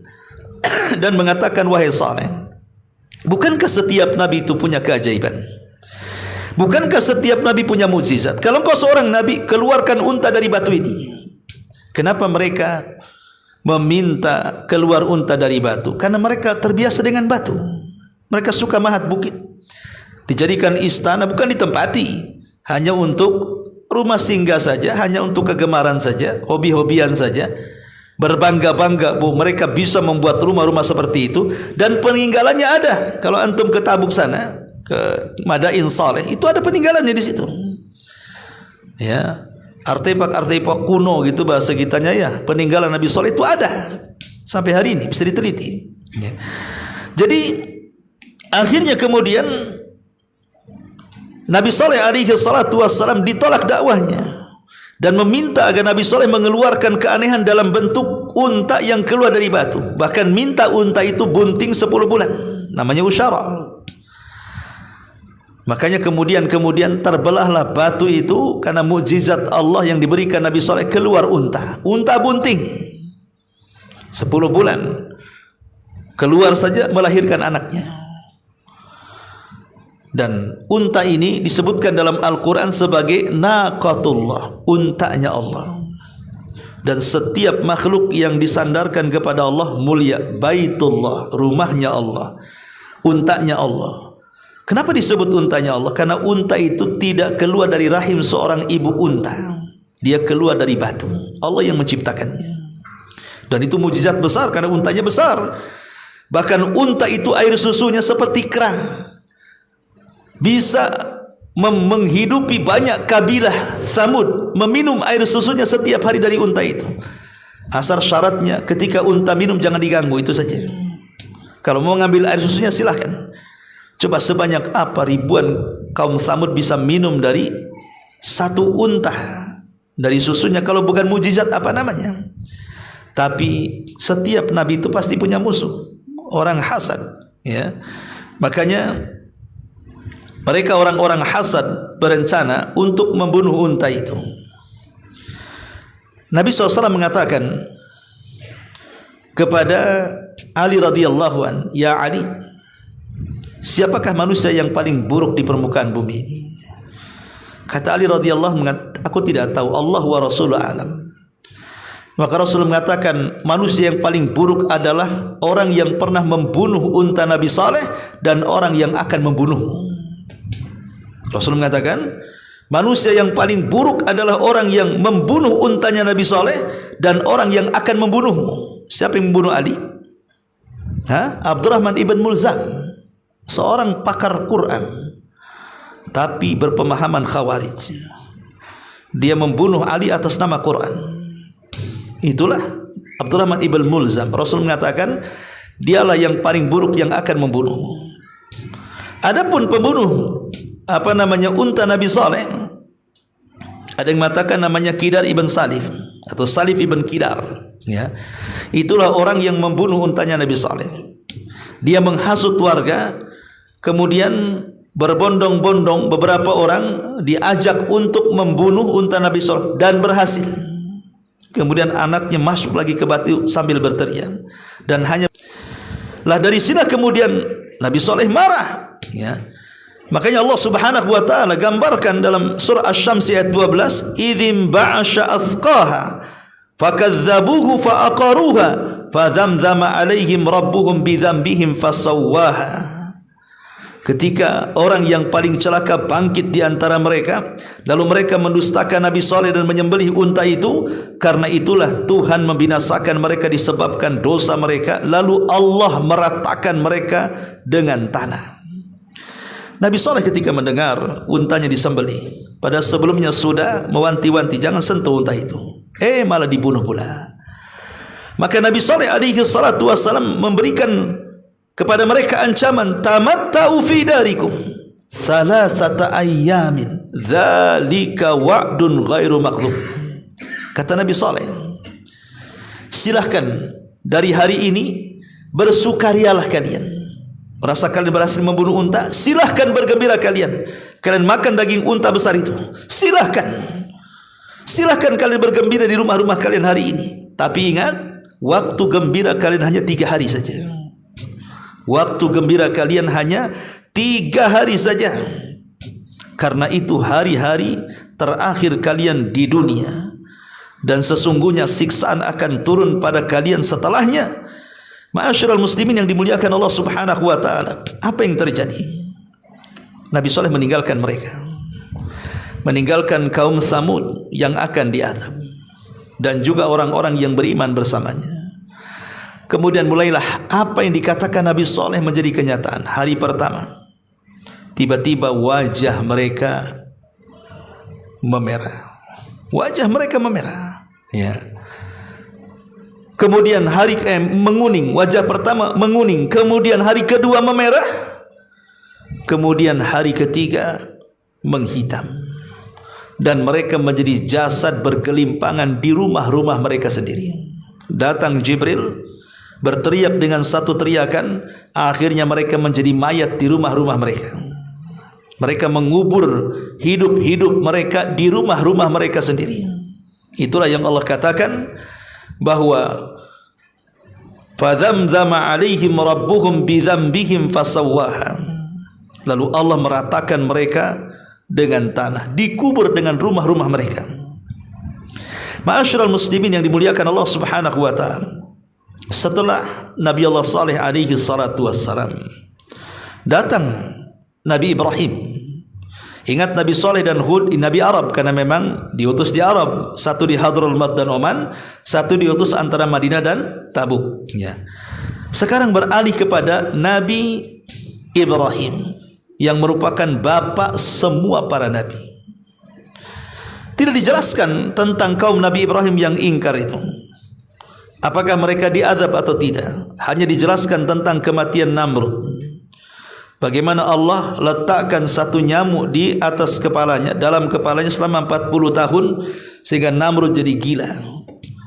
dan mengatakan, wahai Saleh, bukankah setiap nabi itu punya keajaiban? Bukankah setiap nabi punya mukjizat? Kalau engkau seorang nabi, keluarkan unta dari batu ini. Kenapa mereka meminta keluar unta dari batu? Karena mereka terbiasa dengan batu. Mereka suka mahat bukit. Dijadikan istana, bukan ditempati, hanya untuk rumah singgah saja, hanya untuk kegemaran saja, hobi-hobian saja. Berbangga-bangga bahwa mereka bisa membuat rumah-rumah seperti itu, dan peninggalannya ada. Kalau antum ke Tabuk sana, ke Madain Saleh, itu ada peninggalannya di situ. Ya, artefak-artefak kuno gitu bahasa kitanya, ya, peninggalan Nabi Saleh itu ada sampai hari ini, bisa diteliti. Ya. Jadi akhirnya kemudian Nabi Saleh alaihi salatu wassalam ditolak dakwahnya dan meminta agar Nabi Saleh mengeluarkan keanehan dalam bentuk unta yang keluar dari batu. Bahkan minta unta itu bunting 10 bulan, namanya usyara. Makanya kemudian terbelahlah batu itu karena mukjizat Allah yang diberikan Nabi Saleh, keluar unta bunting 10 bulan keluar saja melahirkan anaknya. Dan unta ini disebutkan dalam Al-Quran sebagai naqatullah, untanya Allah. Dan setiap makhluk yang disandarkan kepada Allah mulia, baitullah, rumahnya Allah, untanya Allah. Kenapa disebut untanya Allah? Karena unta itu tidak keluar dari rahim seorang ibu unta, dia keluar dari batu. Allah yang menciptakannya. Dan itu mukjizat besar karena untanya besar. Bahkan unta itu air susunya seperti keran, bisa menghidupi banyak kabilah Samud, meminum air susunya setiap hari dari unta itu. Asal syaratnya ketika unta minum jangan diganggu, itu saja. Kalau mau ngambil air susunya silahkan. Coba sebanyak apa ribuan kaum Samud bisa minum dari satu unta dari susunya, kalau bukan mujizat apa namanya? Tapi setiap nabi itu pasti punya musuh, orang hasad, ya. Makanya mereka orang-orang hasad berencana untuk membunuh unta itu. Nabi SAW mengatakan kepada Ali radhiyallahu an, "Ya Ali, siapakah manusia yang paling buruk di permukaan bumi ini?" Kata Ali radhiyallahu an, "Aku tidak tahu, Allah wa Rasuluh alam." Maka Rasul mengatakan, manusia yang paling buruk adalah orang yang pernah membunuh unta Nabi Saleh dan orang yang akan membunuhmu. Rasul mengatakan, manusia yang paling buruk adalah orang yang membunuh untanya Nabi Saleh dan orang yang akan membunuhmu. Siapa yang membunuh Ali? Abdurrahman ibn Mulzam, seorang pakar Quran tapi berpemahaman Khawarij. Dia membunuh Ali atas nama Quran. Itulah Abdurrahman ibn Mulzam. Rasul mengatakan dialah yang paling buruk yang akan membunuhmu. Adapun pembunuh unta Nabi Saleh, ada yang mengatakan namanya Kidar ibn Salif atau Salif ibn Kidar, ya. Itulah orang yang membunuh untanya Nabi Saleh. Dia menghasut warga, kemudian berbondong-bondong beberapa orang diajak untuk membunuh unta Nabi Saleh dan berhasil. Kemudian anaknya masuk lagi ke batu sambil berteriak, dan hanya lah dari sini kemudian Nabi Saleh marah, ya. Makanya Allah Subhanahu wa taala gambarkan dalam surah Asy-Syams ayat 12, "Idzim ba'asha athqaha fakadzabuhu fa'aqaruha fadzamzama 'alaihim rabbuhum bidzambihim fasawwaha." Ketika orang yang paling celaka bangkit di antara mereka, lalu mereka mendustakan Nabi Saleh dan menyembelih unta itu, karena itulah Tuhan membinasakan mereka disebabkan dosa mereka, lalu Allah meratakan mereka dengan tanah. Nabi Saleh ketika mendengar untanya disembelih, pada sebelumnya sudah mewanti-wanti jangan sentuh unta itu, malah dibunuh pula. Maka Nabi Saleh alaihi salatu wassalam memberikan kepada mereka ancaman, "Tamatta'u fi darikum salasata ayyamin dzalika wa'dun ghairu makdzub." Kata Nabi Saleh, silahkan dari hari ini bersukarialah kalian. Merasa kalian berhasil membunuh unta, silahkan bergembira kalian. Kalian makan daging unta besar itu, silahkan. Silahkan kalian bergembira di rumah-rumah kalian hari ini. Tapi ingat, waktu gembira kalian hanya 3 hari saja. Waktu gembira kalian hanya 3 hari saja. Karena itu hari-hari terakhir kalian di dunia, dan sesungguhnya siksaan akan turun pada kalian setelahnya. Ma'asyiral muslimin yang dimuliakan Allah Subhanahu wa taala, apa yang terjadi? Nabi Saleh meninggalkan mereka, meninggalkan kaum Samud yang akan diazab, dan juga orang-orang yang beriman bersamanya. Kemudian mulailah apa yang dikatakan Nabi Saleh menjadi kenyataan. Hari pertama, tiba-tiba wajah mereka memerah. Wajah mereka memerah, ya. Kemudian menguning, wajah pertama menguning, kemudian hari kedua memerah, kemudian hari ketiga menghitam, dan mereka menjadi jasad bergelimpangan di rumah-rumah mereka sendiri. Datang Jibril berteriak dengan satu teriakan, akhirnya mereka menjadi mayat di rumah-rumah mereka. Mereka mengubur hidup-hidup mereka di rumah-rumah mereka sendiri. Itulah yang Allah katakan bahwa fadzamzama 'alaihim rabbuhum bidzambihim fasawwaha. Lalu Allah meratakan mereka dengan tanah, dikubur dengan rumah-rumah mereka. Ma'asyiral muslimin yang dimuliakan Allah Subhanahu wa taala, setelah Nabi Allah Saleh alaihi salatu wassalam, datang Nabi Ibrahim. Ingat Nabi Saleh dan Hud Nabi Arab, karena memang diutus di Arab, satu di Hadrul Maut dan Oman, satu diutus antara Madinah dan Tabuk, ya. Sekarang beralih kepada Nabi Ibrahim. yang merupakan bapa semua para nabi. Tidak dijelaskan tentang kaum Nabi Ibrahim yang ingkar itu, apakah mereka diazab atau tidak. Hanya dijelaskan tentang kematian Namrud, bagaimana Allah letakkan satu nyamuk di atas kepalanya, dalam kepalanya selama 40 tahun, sehingga Namrud jadi gila.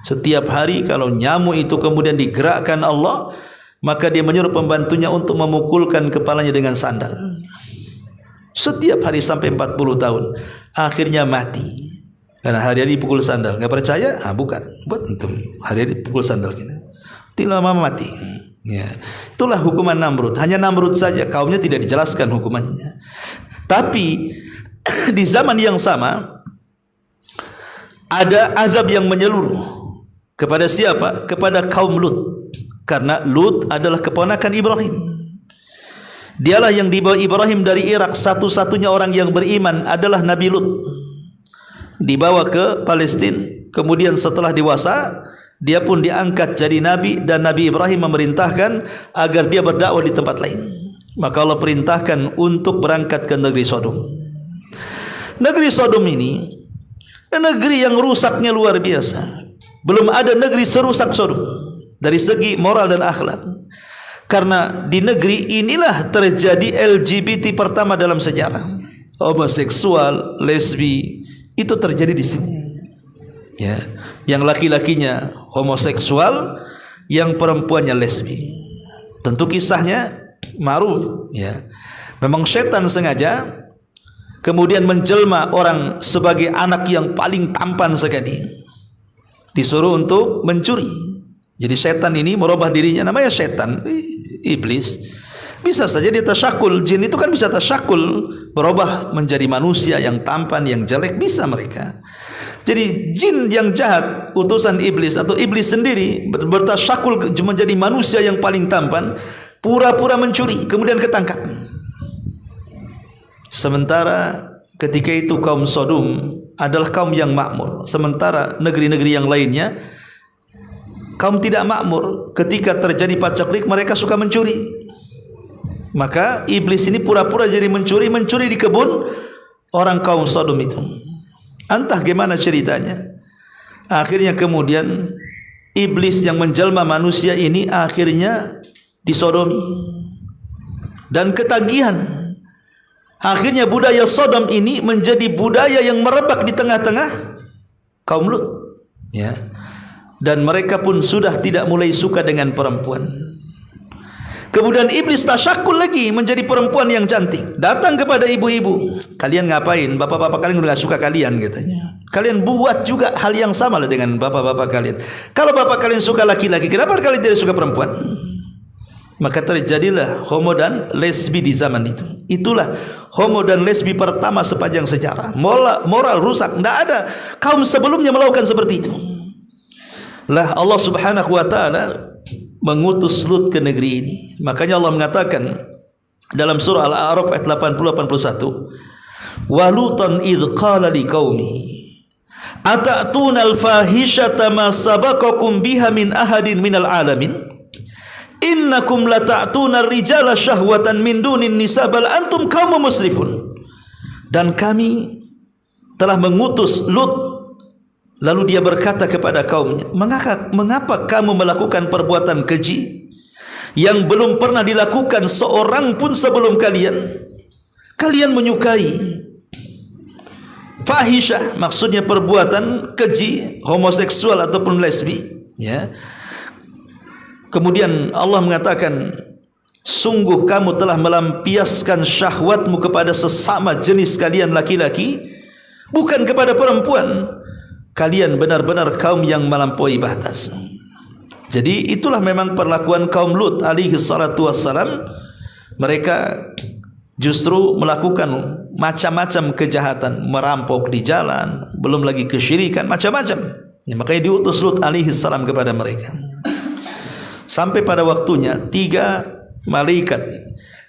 Setiap hari kalau nyamuk itu kemudian digerakkan Allah, maka dia menyuruh pembantunya untuk memukulkan kepalanya dengan sandal. Setiap hari sampai 40 tahun. Akhirnya mati karena hari-hari dipukul sandal. Enggak percaya? Bukan. Buat itu. Hari-hari dipukul sandal kita. Tidak lama mati. Ya. Itulah hukuman Namrud. Hanya Namrud saja, kaumnya tidak dijelaskan hukumannya. Tapi di zaman yang sama ada azab yang menyeluruh. Kepada siapa? Kepada kaum Lut. Karena Lut adalah keponakan Ibrahim. Dialah yang dibawa Ibrahim dari Irak. Satu-satunya orang yang beriman adalah Nabi Lut. Dibawa ke Palestina. Kemudian setelah dewasa, dia pun diangkat jadi Nabi. Dan Nabi Ibrahim memerintahkan agar dia berdakwah di tempat lain. Maka Allah perintahkan untuk berangkat ke negeri Sodom. Negeri Sodom ini negeri yang rusaknya luar biasa. Belum ada negeri serusak Sodom dari segi moral dan akhlak. Karena di negeri inilah terjadi LGBT pertama dalam sejarah. Homoseksual, lesbi, itu terjadi di sini. Ya, yang laki-lakinya homoseksual, yang perempuannya lesbi. Tentu kisahnya ma'ruf, ya. Memang setan sengaja kemudian menjelma orang sebagai anak yang paling tampan sekali. Disuruh untuk mencuri. Jadi setan ini merubah dirinya, namanya setan, iblis. Bisa saja dia tasyakul, jin itu kan bisa tasyakul, berubah menjadi manusia yang tampan, yang jelek, bisa mereka. Jadi jin yang jahat, utusan iblis atau iblis sendiri bertasyakul menjadi manusia yang paling tampan, pura-pura mencuri, kemudian ketangkap. Sementara ketika itu kaum Sodom adalah kaum yang makmur. Sementara negeri-negeri yang lainnya kaum tidak makmur. Ketika terjadi pacaklik, mereka suka mencuri. Maka iblis ini pura-pura jadi mencuri di kebun orang kaum Sodom itu. Entah gimana ceritanya. Akhirnya kemudian iblis yang menjelma manusia ini akhirnya disodomi dan ketagihan. Akhirnya budaya Sodom ini menjadi budaya yang merebak di tengah-tengah kaum Lut, ya. Dan mereka pun sudah tidak mulai suka dengan perempuan. Kemudian iblis tasyakul lagi menjadi perempuan yang cantik. Datang kepada ibu-ibu, kalian ngapain? Bapak-bapak kalian enggak suka kalian, katanya. Kalian buat juga hal yang sama lah dengan bapak-bapak kalian. Kalau bapak kalian suka laki-laki, kenapa kalian tidak suka perempuan? Maka terjadilah homo dan lesbi di zaman itu. Itulah homo dan lesbi pertama sepanjang sejarah. Moral rusak, tidak ada kaum sebelumnya melakukan seperti itu. Lah Allah Subhanahu wa taala mengutus Lut ke negeri ini. Makanya Allah mengatakan dalam surah Al-A'raf ayat 80-81, wa lutan idz qala liqaumi atatuna al-fahishata ma sabaqakum biha min ahadin minal alamin innakum lata'tuna ar-rijala syahwatan min dunin nisa bal antum qaumun musrifun. Dan kami telah mengutus Lut. Lalu dia berkata kepada kaumnya, mengapa kamu melakukan perbuatan keji yang belum pernah dilakukan seorang pun sebelum kalian? Kalian menyukai fahisyah, maksudnya perbuatan keji, homoseksual ataupun lesbi, ya. Kemudian Allah mengatakan, sungguh kamu telah melampiaskan syahwatmu kepada sesama jenis kalian laki-laki, bukan kepada perempuan. Kalian benar-benar kaum yang melampaui batas. Jadi itulah memang perlakuan kaum Lut alaihi salatu wassalam. Mereka justru melakukan macam-macam kejahatan, merampok di jalan, belum lagi kesyirikan, macam-macam. Ya, makanya diutus Lut alaihi salam kepada mereka. Sampai pada waktunya 3 malaikat,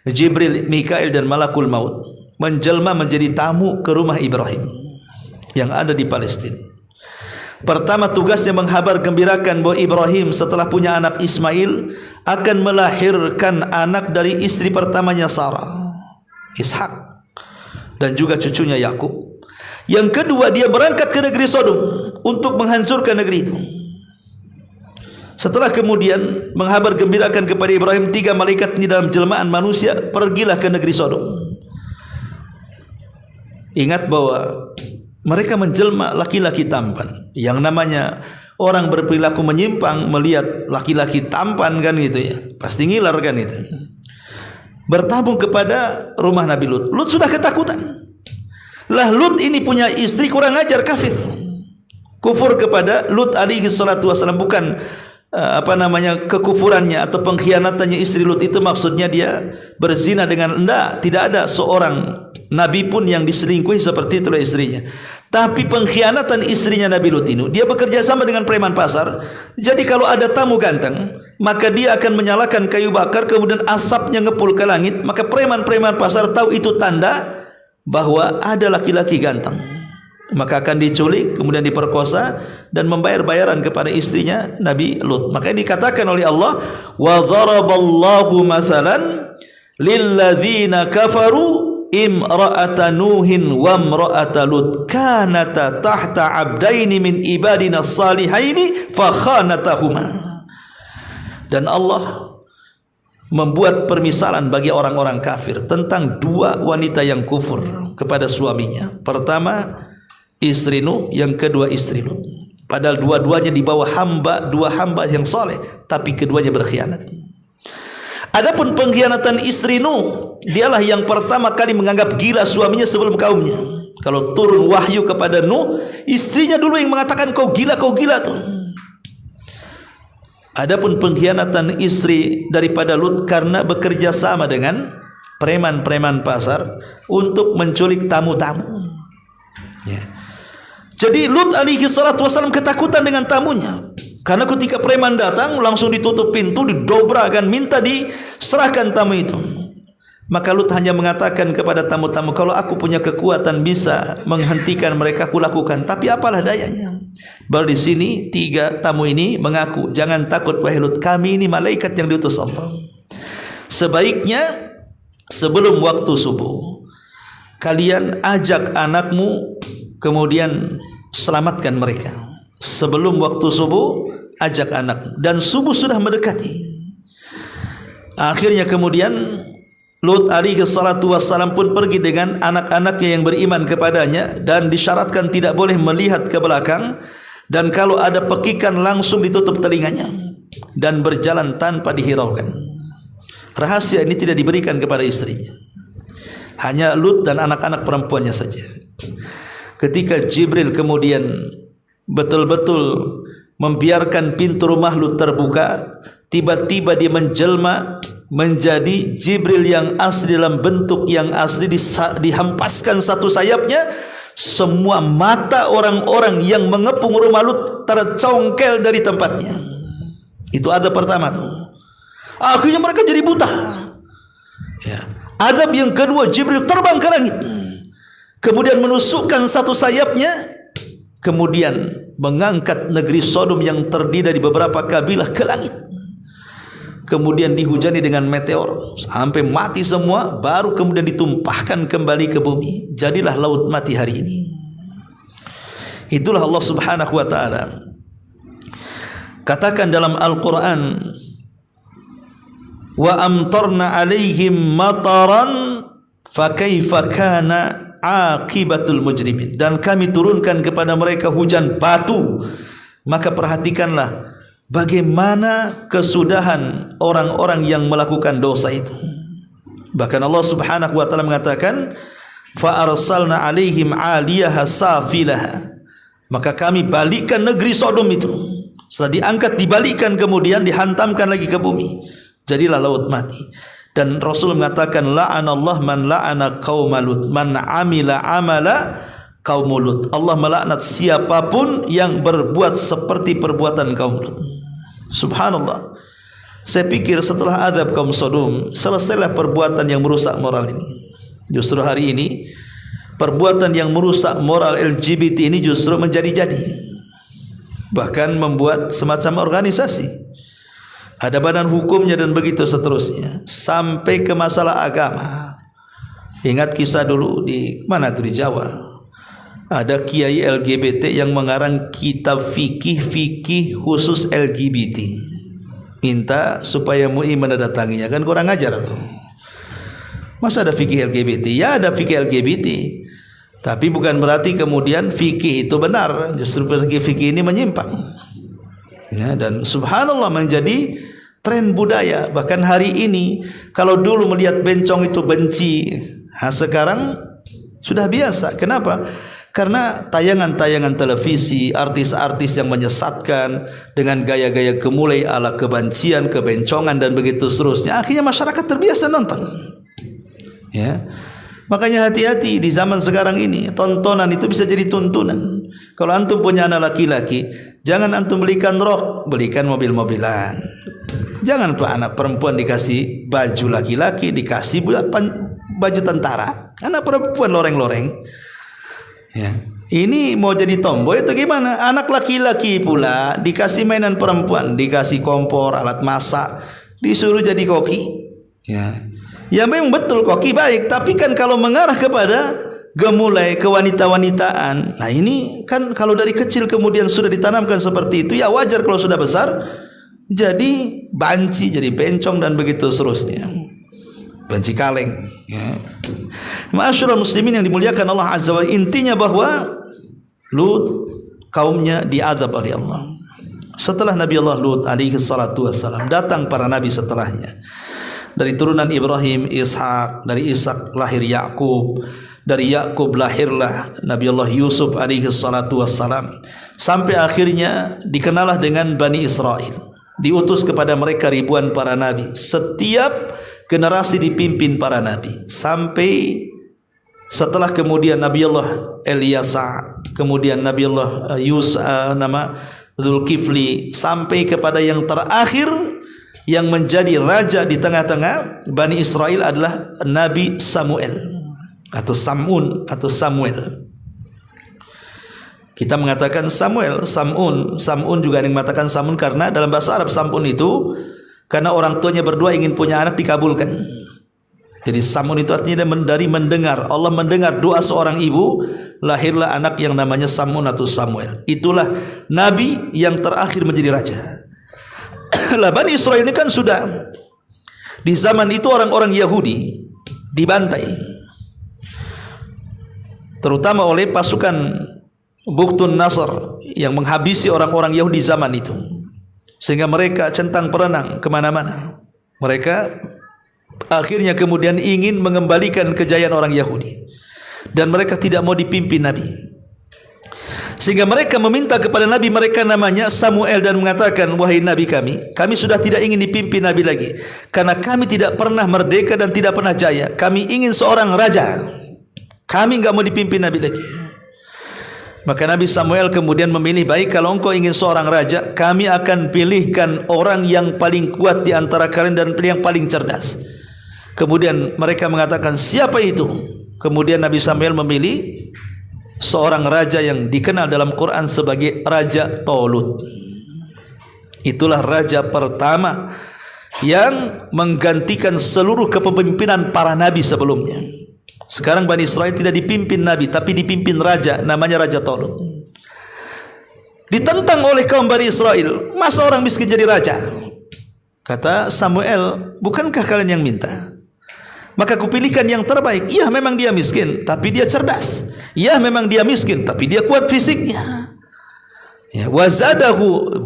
Jibril, Mikail dan Malakul Maut, menjelma menjadi tamu ke rumah Ibrahim yang ada di Palestina. Pertama tugasnya menghabar gembirakan bahwa Ibrahim setelah punya anak Ismail akan melahirkan anak dari istri pertamanya Sarah. Ishak, dan juga cucunya Yakub. Yang kedua, dia berangkat ke negeri Sodom untuk menghancurkan negeri itu. Setelah kemudian menghabar gembirakan kepada Ibrahim, 3 malaikat ini dalam jelmaan manusia, pergilah ke negeri Sodom. Ingat bahwa mereka menjelma laki-laki tampan. Yang namanya orang berperilaku menyimpang melihat laki-laki tampan kan gitu ya, pasti ngiler kan itu. Bertabung kepada rumah Nabi Lut. Lut sudah ketakutan. Lah Lut ini punya istri kurang ajar, kafir. Kufur kepada Lut alaihi salatu wasallam, bukan kekufurannya atau pengkhianatannya istri Lut itu maksudnya dia berzina dengan, tidak ada seorang nabi pun yang diselingkuhi seperti itu oleh istrinya. Tapi pengkhianatan istrinya Nabi Lut ini, dia bekerja sama dengan preman pasar. Jadi kalau ada tamu ganteng, maka dia akan menyalakan kayu bakar, kemudian asapnya ngepul ke langit. Maka preman-preman pasar tahu itu tanda bahwa ada laki-laki ganteng, maka akan diculik, kemudian diperkosa dan membayar bayaran kepada istrinya Nabi Lut. Maka dikatakan oleh Allah, wa dharaballahu mathalan lilladzina kafaru imra'ata nuhin wa imra'ata lut kanata tahta abdaini min ibadina salihaini fa khanatahuma. Dan Allah membuat permisalan bagi orang-orang kafir tentang 2 wanita yang kufur kepada suaminya. Pertama istri Nuh, yang kedua istri Lut. Padahal dua-duanya di bawah dua hamba yang saleh, tapi keduanya berkhianat. Adapun pengkhianatan istri Nuh, dialah yang pertama kali menganggap gila suaminya sebelum kaumnya. Kalau turun wahyu kepada Nuh, istrinya dulu yang mengatakan kau gila tuh. Adapun pengkhianatan istri daripada Lut karena bekerja sama dengan preman-preman pasar untuk menculik tamu-tamu. Ya. Jadi Lut alaihi salatu wasallam ketakutan dengan tamunya. Karena ketika preman datang, langsung ditutup pintu, didobrakan, minta diserahkan tamu itu. Maka Lut hanya mengatakan kepada tamu-tamu, kalau aku punya kekuatan bisa menghentikan mereka, aku lakukan. Tapi apalah dayanya. Baru di sini 3 tamu ini mengaku, jangan takut wahai Lut, kami ini malaikat yang diutus Allah. Sebaiknya sebelum waktu subuh, kalian ajak anakmu, kemudian selamatkan mereka. Sebelum waktu subuh, ajak anak. Dan subuh sudah mendekati. Akhirnya kemudian Lut alaihi salatu wassalam pun pergi dengan anak-anaknya yang beriman kepadanya, dan disyaratkan tidak boleh melihat ke belakang, dan kalau ada pekikan langsung ditutup telinganya, dan berjalan tanpa dihiraukan. Rahasia ini tidak diberikan kepada istrinya, hanya Lut dan anak-anak perempuannya saja. Ketika Jibril kemudian betul-betul membiarkan pintu rumah Lut terbuka, tiba-tiba dia menjelma menjadi Jibril yang asli, dalam bentuk yang asli, dihampaskan satu sayapnya. Semua mata orang-orang yang mengepung rumah Lut tercongkel dari tempatnya. Itu adab pertama tuh. Akhirnya mereka jadi buta. Ya. Adab yang kedua, Jibril terbang ke langit, kemudian menusukkan satu sayapnya, kemudian mengangkat negeri Sodom yang terdiri dari beberapa kabilah ke langit. Kemudian dihujani dengan meteor sampai mati semua, baru kemudian ditumpahkan kembali ke bumi. Jadilah laut mati hari ini. Itulah Allah Subhanahu wa taala katakan dalam Al-Qur'an, wa amtarna alaihim mataran fa kaifa kana aqibatul mujrimin. Dan kami turunkan kepada mereka hujan batu, maka perhatikanlah bagaimana kesudahan orang-orang yang melakukan dosa itu. Bahkan Allah Subhanahu wa taala mengatakan, fa arsalna alaihim 'aliyaha safilaha. Maka kami balikkan negeri Sodom itu. Setelah diangkat, dibalikkan, kemudian dihantamkan lagi ke bumi. Jadilah laut mati. Dan Rasul mengatakan, la'anallah man la'ana qauma Lut, man amila amala kaum Lut. Allah melaknat siapapun yang berbuat seperti perbuatan kaum Lut. Subhanallah. Saya pikir setelah azab kaum Sodom, selesailah perbuatan yang merusak moral ini. Justru hari ini perbuatan yang merusak moral LGBT ini justru menjadi-jadi. Bahkan membuat semacam organisasi, ada badan hukumnya dan begitu seterusnya, sampai ke masalah agama. Ingat kisah dulu di mana tuh, di Jawa. Ada kiai LGBT yang mengarang kitab fikih khusus LGBT. Minta supaya MUI menandatanginya, kan kurang ajar tuh. Masa ada fikih LGBT? Ya ada fikih LGBT. Tapi bukan berarti kemudian fikih itu benar. Justru fikih ini menyimpang. Ya, dan subhanallah menjadi tren budaya. Bahkan hari ini kalau dulu melihat bencong itu benci, sekarang sudah biasa. Kenapa? Karena tayangan-tayangan televisi, artis-artis yang menyesatkan dengan gaya-gaya gemulai ala kebencian, kebencongan dan begitu seterusnya, akhirnya masyarakat terbiasa nonton. Ya. Makanya hati-hati di zaman sekarang ini, tontonan itu bisa jadi tuntunan. Kalau antum punya anak laki-laki, jangan antum belikan rok, belikan mobil-mobilan. Jangan tuh anak perempuan dikasih baju laki-laki, dikasih baju tentara. Anak perempuan loreng-loreng. Ya. Ini mau jadi tomboy atau gimana? Anak laki-laki pula dikasih mainan perempuan, dikasih kompor, alat masak, disuruh jadi koki. Ya. Ya memang betul koki baik, tapi kan kalau mengarah kepada gemulai kewanita-wanitaan, nah ini kan kalau dari kecil kemudian sudah ditanamkan seperti itu, ya wajar kalau sudah besar jadi banci, jadi bencong dan begitu seterusnya. Banci kaleng. Ya. Ma'asyiral muslimin yang dimuliakan Allah Azza wa Jalla, intinya bahwa Lut kaumnya diazab oleh Allah. Setelah Nabi Allah Lut alaihi salatu wassalam, datang para nabi setelahnya. Dari turunan Ibrahim, Ishak, dari Ishak lahir Yakub, dari Yakub lahirlah Nabi Allah Yusuf alaihi salatu wassalam, sampai akhirnya dikenalah dengan Bani Israel. Diutus kepada mereka ribuan para nabi. Setiap generasi dipimpin para nabi, sampai setelah kemudian Nabi Allah Ilyasa, kemudian Nabi Allah nama Zulkifli, sampai kepada yang terakhir yang menjadi raja di tengah-tengah Bani Israel adalah Nabi Samuel atau Samun atau Samuel. Kita mengatakan Samuel, Samun juga ada yang mengatakan Samun karena dalam bahasa Arab Samun itu karena orang tuanya berdua ingin punya anak dikabulkan. Jadi Samun itu artinya dari mendengar. Allah mendengar doa seorang ibu, lahirlah anak yang namanya Samun atau Samuel. Itulah nabi yang terakhir menjadi raja. Lah Bani Israel ini kan sudah di zaman itu orang-orang Yahudi dibantai, terutama oleh pasukan Buktun Nasr yang menghabisi orang-orang Yahudi zaman itu, sehingga mereka centang perenang kemana-mana. Mereka akhirnya kemudian ingin mengembalikan kejayaan orang Yahudi, dan mereka tidak mau dipimpin Nabi, sehingga mereka meminta kepada Nabi mereka namanya Samuel dan mengatakan, wahai Nabi kami sudah tidak ingin dipimpin Nabi lagi, karena kami tidak pernah merdeka dan tidak pernah jaya. Kami ingin seorang raja, kami enggak mau dipimpin Nabi lagi. Maka Nabi Samuel kemudian memilih, baik kalau engkau ingin seorang raja, kami akan pilihkan orang yang paling kuat di antara kalian dan yang paling cerdas. Kemudian mereka mengatakan, siapa itu? Kemudian Nabi Samuel memilih seorang raja yang dikenal dalam Quran sebagai Raja Tolut. Itulah raja pertama yang menggantikan seluruh kepemimpinan para nabi sebelumnya. Sekarang Bani Israel tidak dipimpin nabi, tapi dipimpin raja, namanya Raja Tolut. Ditentang oleh kaum Bani Israel, masa orang miskin jadi raja? Kata Samuel, bukankah kalian yang minta? Maka kupilihkan yang terbaik. Ya memang dia miskin, tapi dia cerdas. Ya memang dia miskin, tapi dia kuat fisiknya. Ya, wazadahu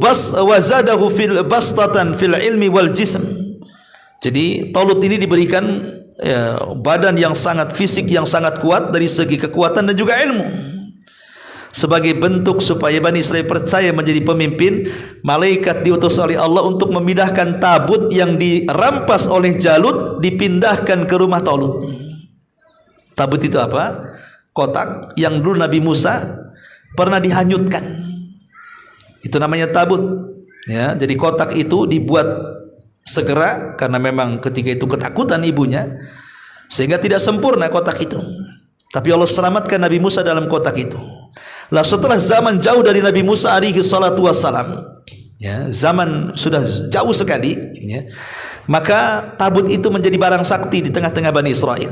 fil bastatan fil ilmi wal jism. Jadi Tolut ini diberikan badan yang sangat fisik, yang sangat kuat dari segi kekuatan dan juga ilmu. Sebagai bentuk supaya Bani Israel percaya menjadi pemimpin, malaikat diutus oleh Allah untuk memindahkan tabut yang dirampas oleh Jalut, dipindahkan ke rumah Tolut. Tabut itu apa? Kotak yang dulu Nabi Musa pernah dihanyutkan. Itu namanya tabut. Ya, jadi kotak itu dibuat segera karena memang ketika itu ketakutan ibunya, sehingga tidak sempurna kotak itu. Tapi Allah selamatkan Nabi Musa dalam kotak itu. Lah setelah zaman jauh dari Nabi Musa alaihi salatu wassalam, ya, zaman sudah jauh sekali, ya, maka tabut itu menjadi barang sakti di tengah-tengah Bani Israel.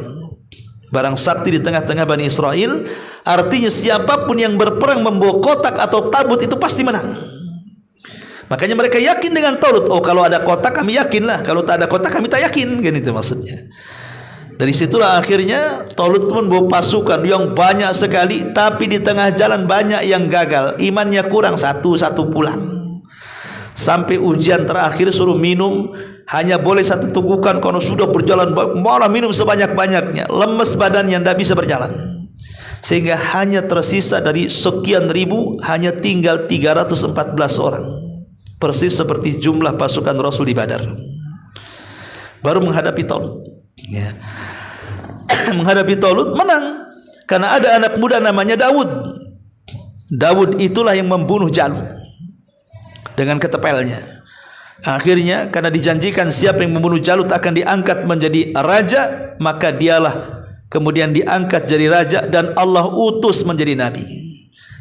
barang sakti di tengah-tengah Bani Israel. Artinya siapapun yang berperang membawa kotak atau tabut itu pasti menang. Makanya mereka yakin dengan Talut. Oh, kalau ada kotak kami yakinlah, kalau tak ada kotak kami tak yakin, kan itu maksudnya. Dari situlah akhirnya Talut pun membawa pasukan yang banyak sekali, tapi di tengah jalan banyak yang gagal, imannya kurang, satu pulang. Sampai ujian terakhir suruh minum hanya boleh satu tugukan, kalau sudah berjalan malah minum sebanyak-banyaknya, lemes badannya, tidak bisa berjalan. Sehingga hanya tersisa dari sekian ribu hanya tinggal 314 orang. Persis seperti jumlah pasukan Rasul di Badar. Baru menghadapi Talut. Ya. Menghadapi Talut menang karena ada anak muda namanya Daud. Daud itulah yang membunuh Jalut dengan ketepelnya. Akhirnya karena dijanjikan siapa yang membunuh Jalut akan diangkat menjadi raja, maka dialah kemudian diangkat jadi raja dan Allah utus menjadi nabi.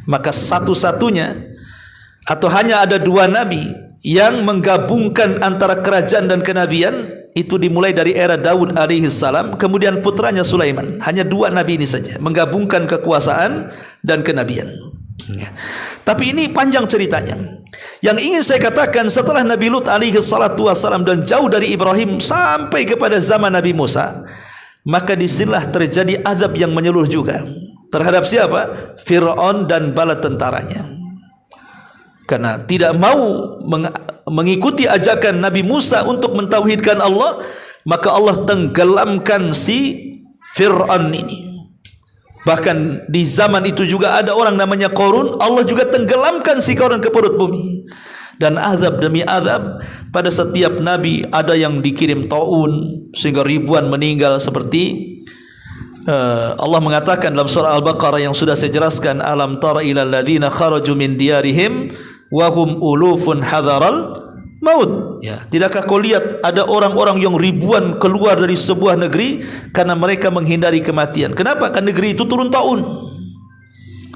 Maka satu-satunya atau hanya ada dua nabi yang menggabungkan antara kerajaan dan kenabian, itu dimulai dari era Daud alaihi salam, kemudian putranya Sulaiman. Hanya dua nabi ini saja menggabungkan kekuasaan dan kenabian. Ya. Tapi ini panjang ceritanya. Yang ingin saya katakan, setelah Nabi Lut alaihi salatu wassalam dan jauh dari Ibrahim sampai kepada zaman Nabi Musa, maka disinilah terjadi azab yang menyeluruh juga terhadap siapa? Fir'aun dan bala tentaranya. Karena tidak mau mengikuti ajakan Nabi Musa untuk mentauhidkan Allah, maka Allah tenggelamkan si Fir'aun ini. Bahkan di zaman itu juga ada orang namanya Qarun, Allah juga tenggelamkan si Qarun ke perut bumi. Dan azab demi azab pada setiap nabi, ada yang dikirim taun sehingga ribuan meninggal, seperti Allah mengatakan dalam surah Al-Baqarah yang sudah saya jelaskan, alam tara ilal ladzina kharaju min diyarihim wa hum ulufun hadaral maut. Ya, tidakkah kau lihat ada orang-orang yang ribuan keluar dari sebuah negeri karena mereka menghindari kematian. Kenapa? Karena negeri itu turun taun.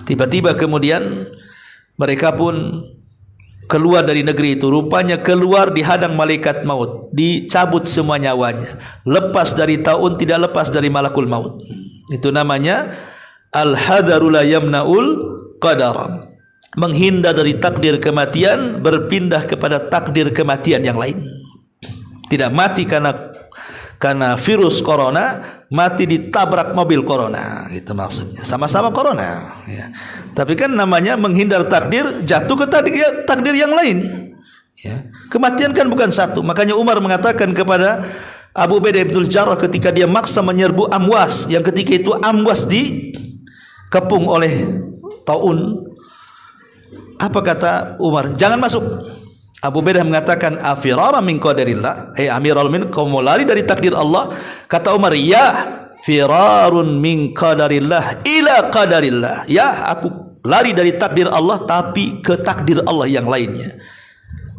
Tiba-tiba kemudian mereka pun keluar dari negeri itu, rupanya keluar dihadang malaikat maut, dicabut semua nyawanya, lepas dari taun, tidak lepas dari malakul maut. Itu namanya al-hadaru la yamna'ul qadar, menghindar dari takdir kematian, berpindah kepada takdir kematian yang lain. Tidak mati karena virus corona, mati ditabrak mobil corona, gitu maksudnya. Sama-sama corona, ya. Tapi kan namanya menghindar takdir, jatuh ke takdir yang lain. Ya. Kematian kan bukan satu. Makanya Umar mengatakan kepada Abu Ubaidah bin Jarrah ketika dia maksa menyerbu Amwas, yang ketika itu Amwas dikepung oleh taun. Apa kata Umar? Jangan masuk. Abu Ubaidah mengatakan, afirara min qadarillah, amiral min, kau mau lari dari takdir Allah? Kata Umar, ya firarun min qadarillah ila qadarillah. Ya, aku lari dari takdir Allah tapi ke takdir Allah yang lainnya.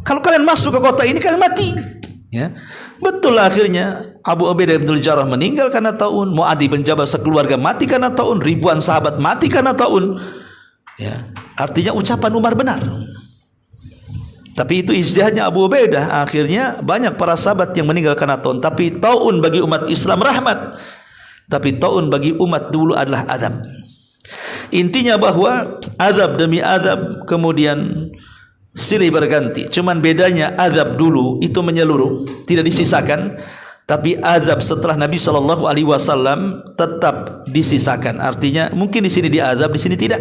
Kalau kalian masuk ke kota ini kalian mati. Ya. Betul, akhirnya Abu Ubaidah bin Jarrah meninggal karena taun, Mu'adh bin Jabal sekeluarga mati karena taun, ribuan sahabat mati karena taun. Ya. Artinya ucapan Umar benar. Tapi itu ijtihadnya Abu Ubaidah. Akhirnya banyak para sahabat yang meninggal karena taun. Tapi taun bagi umat Islam rahmat. Tapi taun bagi umat dulu adalah azab. Intinya bahwa azab demi azab kemudian silih berganti. Cuman bedanya azab dulu itu menyeluruh, tidak disisakan. Tapi azab setelah Nabi SAW tetap disisakan. Artinya mungkin di sini diazab, di sini tidak.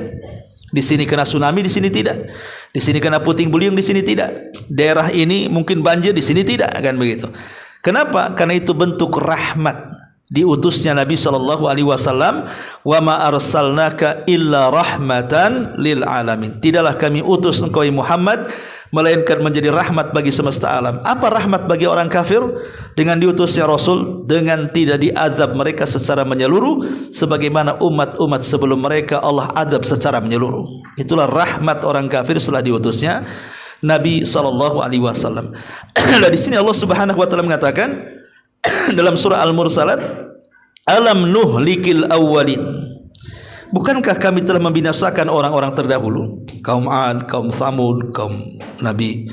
Di sini kena tsunami, di sini tidak. Di sini kena puting beliung, di sini tidak. Daerah ini mungkin banjir, di sini tidak, kan begitu. Kenapa? Karena itu bentuk rahmat diutusnya Nabi SAW. Wa ma arsalnaka illa rahmatan lil alamin. Tidaklah kami utus engkau Muhammad melainkan menjadi rahmat bagi semesta alam. Apa rahmat bagi orang kafir? Dengan diutusnya Rasul, dengan tidak diazab mereka secara menyeluruh sebagaimana umat-umat sebelum mereka Allah azab secara menyeluruh. Itulah rahmat orang kafir setelah diutusnya Nabi SAW. Dan di sini Allah Subhanahu wa taala mengatakan dalam surah Al-Mursalat, alam nuhlikil awwalin. Bukankah kami telah membinasakan orang-orang terdahulu, kaum Ad, kaum Tsamud, kaum Nabi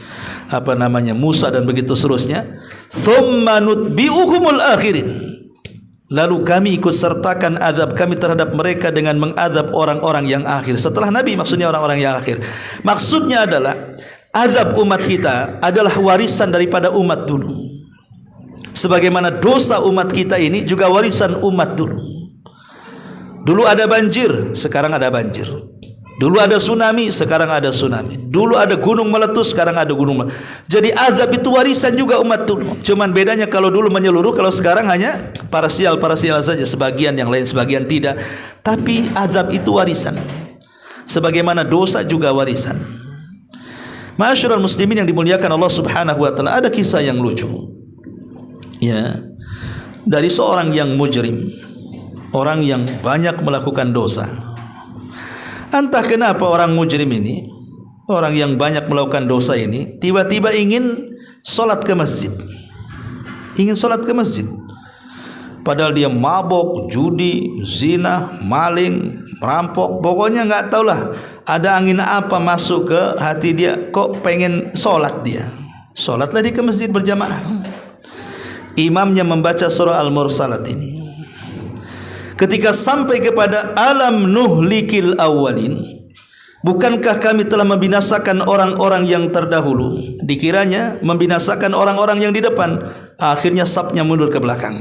Musa dan begitu seterusnya. Tsumma nutbi'uhumul akhirin. lalu kami ikut sertakan azab kami terhadap mereka dengan mengadab orang-orang yang akhir. Setelah Nabi maksudnya orang-orang yang akhir. Maksudnya adalah azab umat kita adalah warisan daripada umat dulu. Sebagaimana dosa umat kita ini juga warisan umat dulu. Dulu ada banjir, sekarang ada banjir. Dulu ada tsunami, sekarang ada tsunami. Dulu ada gunung meletus, sekarang ada gunung meletus. Jadi azab itu warisan juga umat dulu. Cuman bedanya kalau dulu menyeluruh, kalau sekarang hanya parsial saja. Sebagian, yang lain sebagian tidak. Tapi azab itu warisan. Sebagaimana dosa juga warisan. Ma'asyiral muslimin yang dimuliakan Allah Subhanahu wa taala, ada kisah yang lucu. Ya. Dari seorang yang mujrim. Orang yang banyak melakukan dosa. Entah kenapa orang mujrim ini, orang yang banyak melakukan dosa ini, tiba-tiba ingin solat ke masjid. Ingin solat ke masjid. Padahal dia mabok, judi, zina, maling, merampok. Pokoknya nggak tahulah ada angin apa masuk ke hati dia. Kok pengen solat dia. Solatlah dia ke masjid berjamaah. Imamnya membaca surah Al-Mursalat ini. Ketika sampai kepada alam nuhlikil awalin, bukankah kami telah membinasakan orang-orang yang terdahulu? Dikiranya membinasakan orang-orang yang di depan. Akhirnya safnya mundur ke belakang.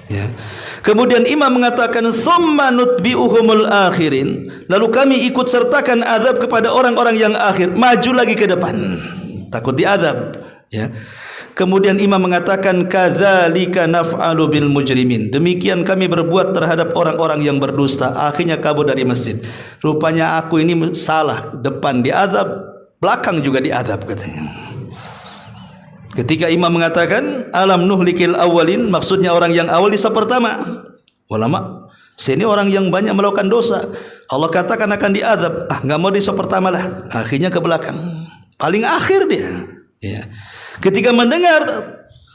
Ya. Kemudian imam mengatakan thumma nutbi'uhumul akhirin, lalu kami ikut sertakan azab kepada orang-orang yang akhir. Maju lagi ke depan, takut diazab. Ya. Kemudian imam mengatakan kadzalika naf'alu bil mujrimin. Demikian kami berbuat terhadap orang-orang yang berdusta. Akhirnya kabur dari masjid. Rupanya aku ini salah, depan diazab, belakang juga diazab katanya. Ketika imam mengatakan alam nuhlikil awalin, maksudnya orang yang awal di saf pertama. Ulama, sini orang yang banyak melakukan dosa, Allah katakan akan diazab. Enggak mau di saf pertama lah. Akhirnya ke belakang. Paling akhir dia. Ya. Ketika mendengar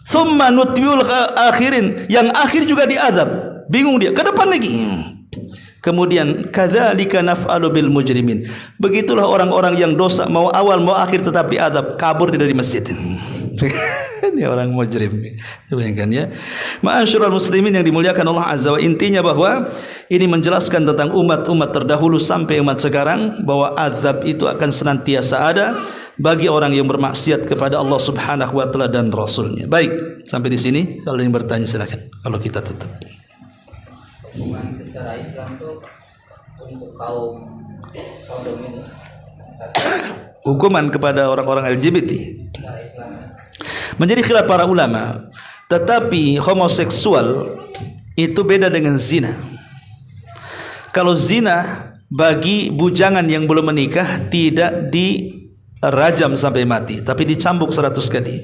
summa nutbiul akhirin, yang akhir juga diazab, bingung dia, ke depan lagi. Kemudian kadzalika naf'alu bil mujrimin. Begitulah orang-orang yang dosa, mau awal mau akhir tetap diazab, kabur dari masjid. Ini orang mujrim. Bayangkan ya. Ma'asyiral muslimin yang dimuliakan Allah Azza wa, intinya bahwa ini menjelaskan tentang umat-umat terdahulu sampai umat sekarang, bahwa azab itu akan senantiasa ada bagi orang yang bermaksiat kepada Allah Subhanahu wa taala dan Rasulnya. Baik, sampai di sini. Kalau yang bertanya silakan. Kalau kita tutup. Hukuman secara Islam tuh untuk kaum Sodom ini. Hukuman kepada orang-orang LGBT. Secara Islam. Menjadi khilaf para ulama. Tetapi homoseksual itu beda dengan zina. Kalau zina bagi bujangan yang belum menikah tidak dirajam sampai mati, tapi dicambuk 100 kali,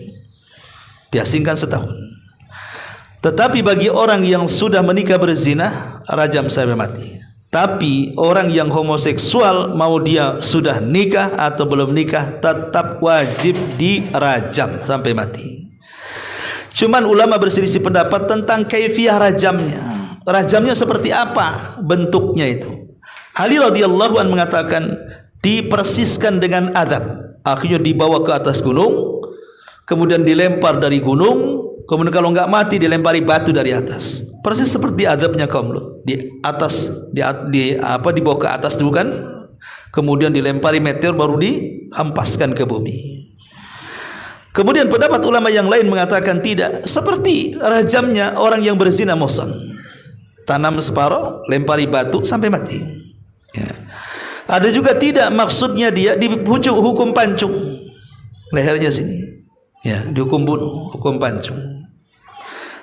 diasingkan setahun. Tetapi bagi orang yang sudah menikah berzina, rajam sampai mati. Tapi orang yang homoseksual, mau dia sudah nikah atau belum nikah, tetap wajib dirajam sampai mati. Cuman ulama berselisih pendapat tentang kaifiah rajamnya. Rajamnya seperti apa bentuknya itu? Ali radhiyallahu anhu mengatakan dipersiskan dengan azab. Akhirnya dibawa ke atas gunung, kemudian dilempar dari gunung, kemudian kalau enggak mati dilempari batu dari atas. Persis seperti azabnya kaum Lut. Di atas dibawa ke atas dulu kan, kemudian dilempari meteor baru dihampaskan ke bumi. Kemudian pendapat ulama yang lain mengatakan tidak, seperti rajamnya orang yang berzina muhsan. Tanam separuh, lempari batu sampai mati. Ya. Ada juga tidak, maksudnya dia dihukum pancung lehernya sini. Ya, dihukum bunuh, hukum pancung.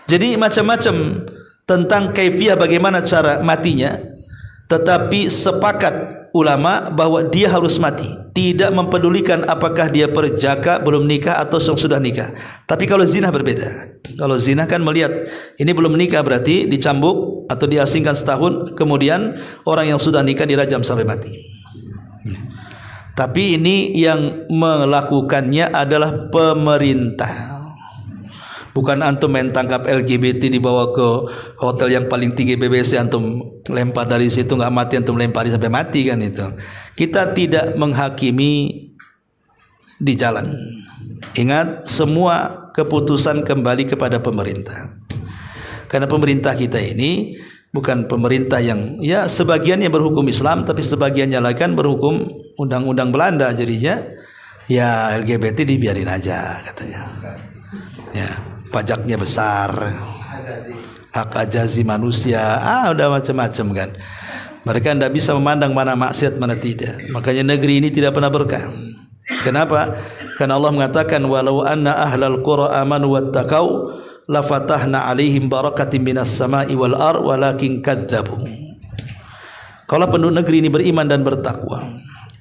Jadi macam-macam tentang kaifiah bagaimana cara matinya, tetapi sepakat ulama bahwa dia harus mati, tidak mempedulikan apakah dia perjaka, belum nikah atau yang sudah nikah. Tapi kalau zina berbeda. Kalau zina kan melihat ini belum nikah, berarti dicambuk atau diasingkan setahun, kemudian orang yang sudah nikah dirajam sampai mati. Tapi ini yang melakukannya adalah pemerintah. Bukan antum main tangkap LGBT dibawa ke hotel yang paling tinggi BBC, antum lempar dari situ nggak mati, antum lempari sampai mati kan itu. Kita tidak menghakimi di jalan. Ingat, semua keputusan kembali kepada pemerintah. Karena pemerintah kita ini bukan pemerintah yang ya sebagiannya berhukum Islam tapi sebagiannya lagi kan berhukum undang-undang Belanda, jadinya ya LGBT dibiarin aja katanya. Ya, pajaknya besar, hak ajazi manusia, udah macam-macam kan. Mereka tidak bisa memandang mana maksiat mana tidak. Makanya negeri ini tidak pernah berkah. Kenapa? Karena Allah mengatakan walau anna ahlal qura amanu wattaqau lafatahna alaihim barakatim minas sama'i wal ar walakin kadzabu. Kalau penduduk negeri ini beriman dan bertakwa.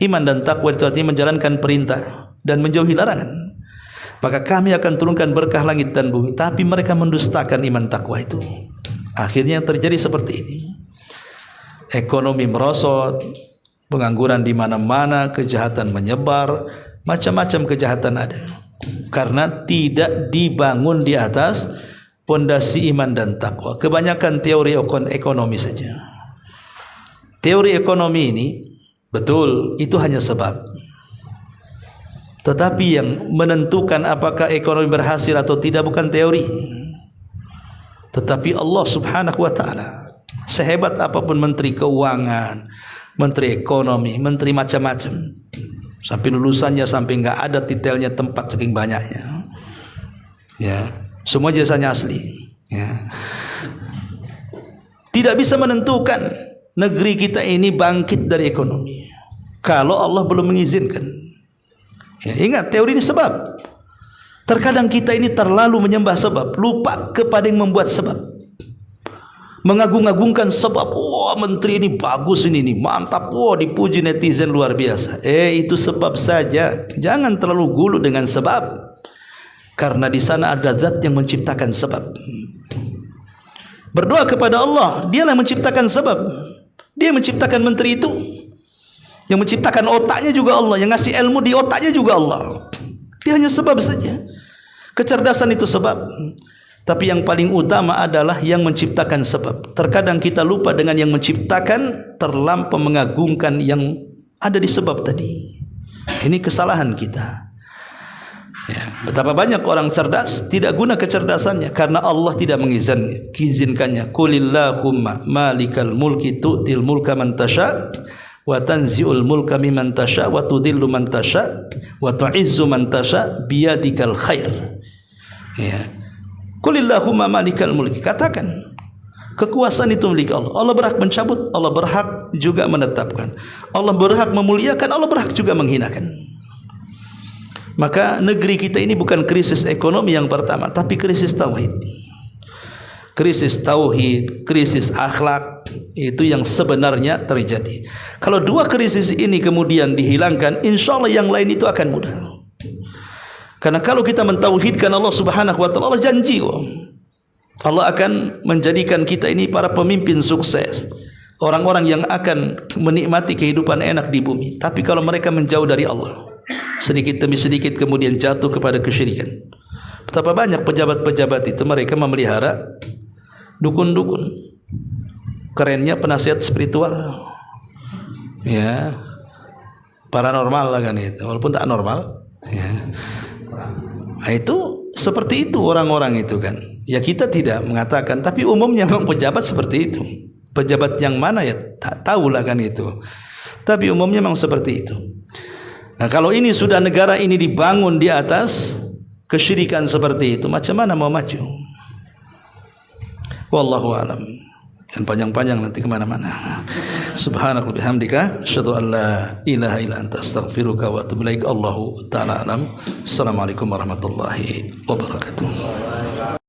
Iman dan takwa itu artinya menjalankan perintah dan menjauhi larangan. Maka kami akan turunkan berkah langit dan bumi, tapi mereka mendustakan iman takwa itu. Akhirnya terjadi seperti ini. Ekonomi merosot, pengangguran di mana-mana, kejahatan menyebar, macam-macam kejahatan ada. Karena tidak dibangun di atas pondasi iman dan takwa. Kebanyakan teori ekonomi saja. Teori ekonomi ini betul itu hanya sebab. Tetapi yang menentukan apakah ekonomi berhasil atau tidak bukan teori, tetapi Allah Subhanahu wa taala. Sehebat apapun menteri keuangan, menteri ekonomi, menteri macam-macam, sampai lulusannya sampai enggak ada titelnya tempat saking banyaknya. Ya, semua jasanya asli. Ya. Tidak bisa menentukan negeri kita ini bangkit dari ekonomi kalau Allah belum mengizinkan. Ya, ingat teori ini sebab. Terkadang kita ini terlalu menyembah sebab, lupa kepada yang membuat sebab. Mengagung-agungkan sebab, wah menteri ini bagus ini mantap, wah dipuji netizen luar biasa. Itu sebab saja. Jangan terlalu gulu dengan sebab. Karena di sana ada zat yang menciptakan sebab. Berdoa kepada Allah, Dialah yang menciptakan sebab. Dia menciptakan menteri itu. Yang menciptakan otaknya juga Allah, yang ngasih ilmu di otaknya juga Allah. Dia hanya sebab saja. Kecerdasan itu sebab. Tapi yang paling utama adalah yang menciptakan sebab. Terkadang kita lupa dengan yang menciptakan, terlampau mengagungkan yang ada di sebab tadi. Ini kesalahan kita. Ya, betapa banyak orang cerdas tidak guna kecerdasannya karena Allah tidak mengizinkannya. Qulillahumma malikal mulki tu'til mulka man tasha wa tanzi'ul mulka mimman tasha wa tudillu man tasha wa tu'izzu man tasha biyadikal khair. Ya. Qulillahumma malikal mulki, katakan kekuasaan itu milik Allah. Allah berhak mencabut, Allah berhak juga menetapkan. Allah berhak memuliakan, Allah berhak juga menghinakan. Maka negeri kita ini bukan krisis ekonomi yang pertama, tapi krisis tauhid. Krisis tauhid, krisis akhlak, itu yang sebenarnya terjadi. Kalau dua krisis ini kemudian dihilangkan, insya Allah yang lain itu akan mudah. Karena kalau kita mentauhidkan Allah Subhanahu wa taala, Allah janji Allah akan menjadikan kita ini para pemimpin sukses, orang-orang yang akan menikmati kehidupan enak di bumi. Tapi kalau mereka menjauh dari Allah, sedikit demi sedikit kemudian jatuh kepada kesyirikan. Betapa banyak pejabat-pejabat itu mereka memelihara dukun-dukun. Kerennya penasihat spiritual. Ya. Paranormal lah kan itu, walaupun tak normal. Ya. Nah, itu seperti itu orang-orang itu kan. Ya kita tidak mengatakan, tapi umumnya memang pejabat seperti itu. Pejabat yang mana ya tak tahulah kan itu. Tapi umumnya memang seperti itu. Nah, kalau ini sudah negara ini dibangun di atas kesyirikan seperti itu, macam mana mau maju? Wallahu a'lam. Dan panjang-panjang nanti kemana-mana. Subhanallah bihamdika asyhadu an la ilaha illa anta astaghfiruka wa atubu ilaik. Allahu ta'ala alam. Assalamualaikum warahmatullahi wabarakatuh.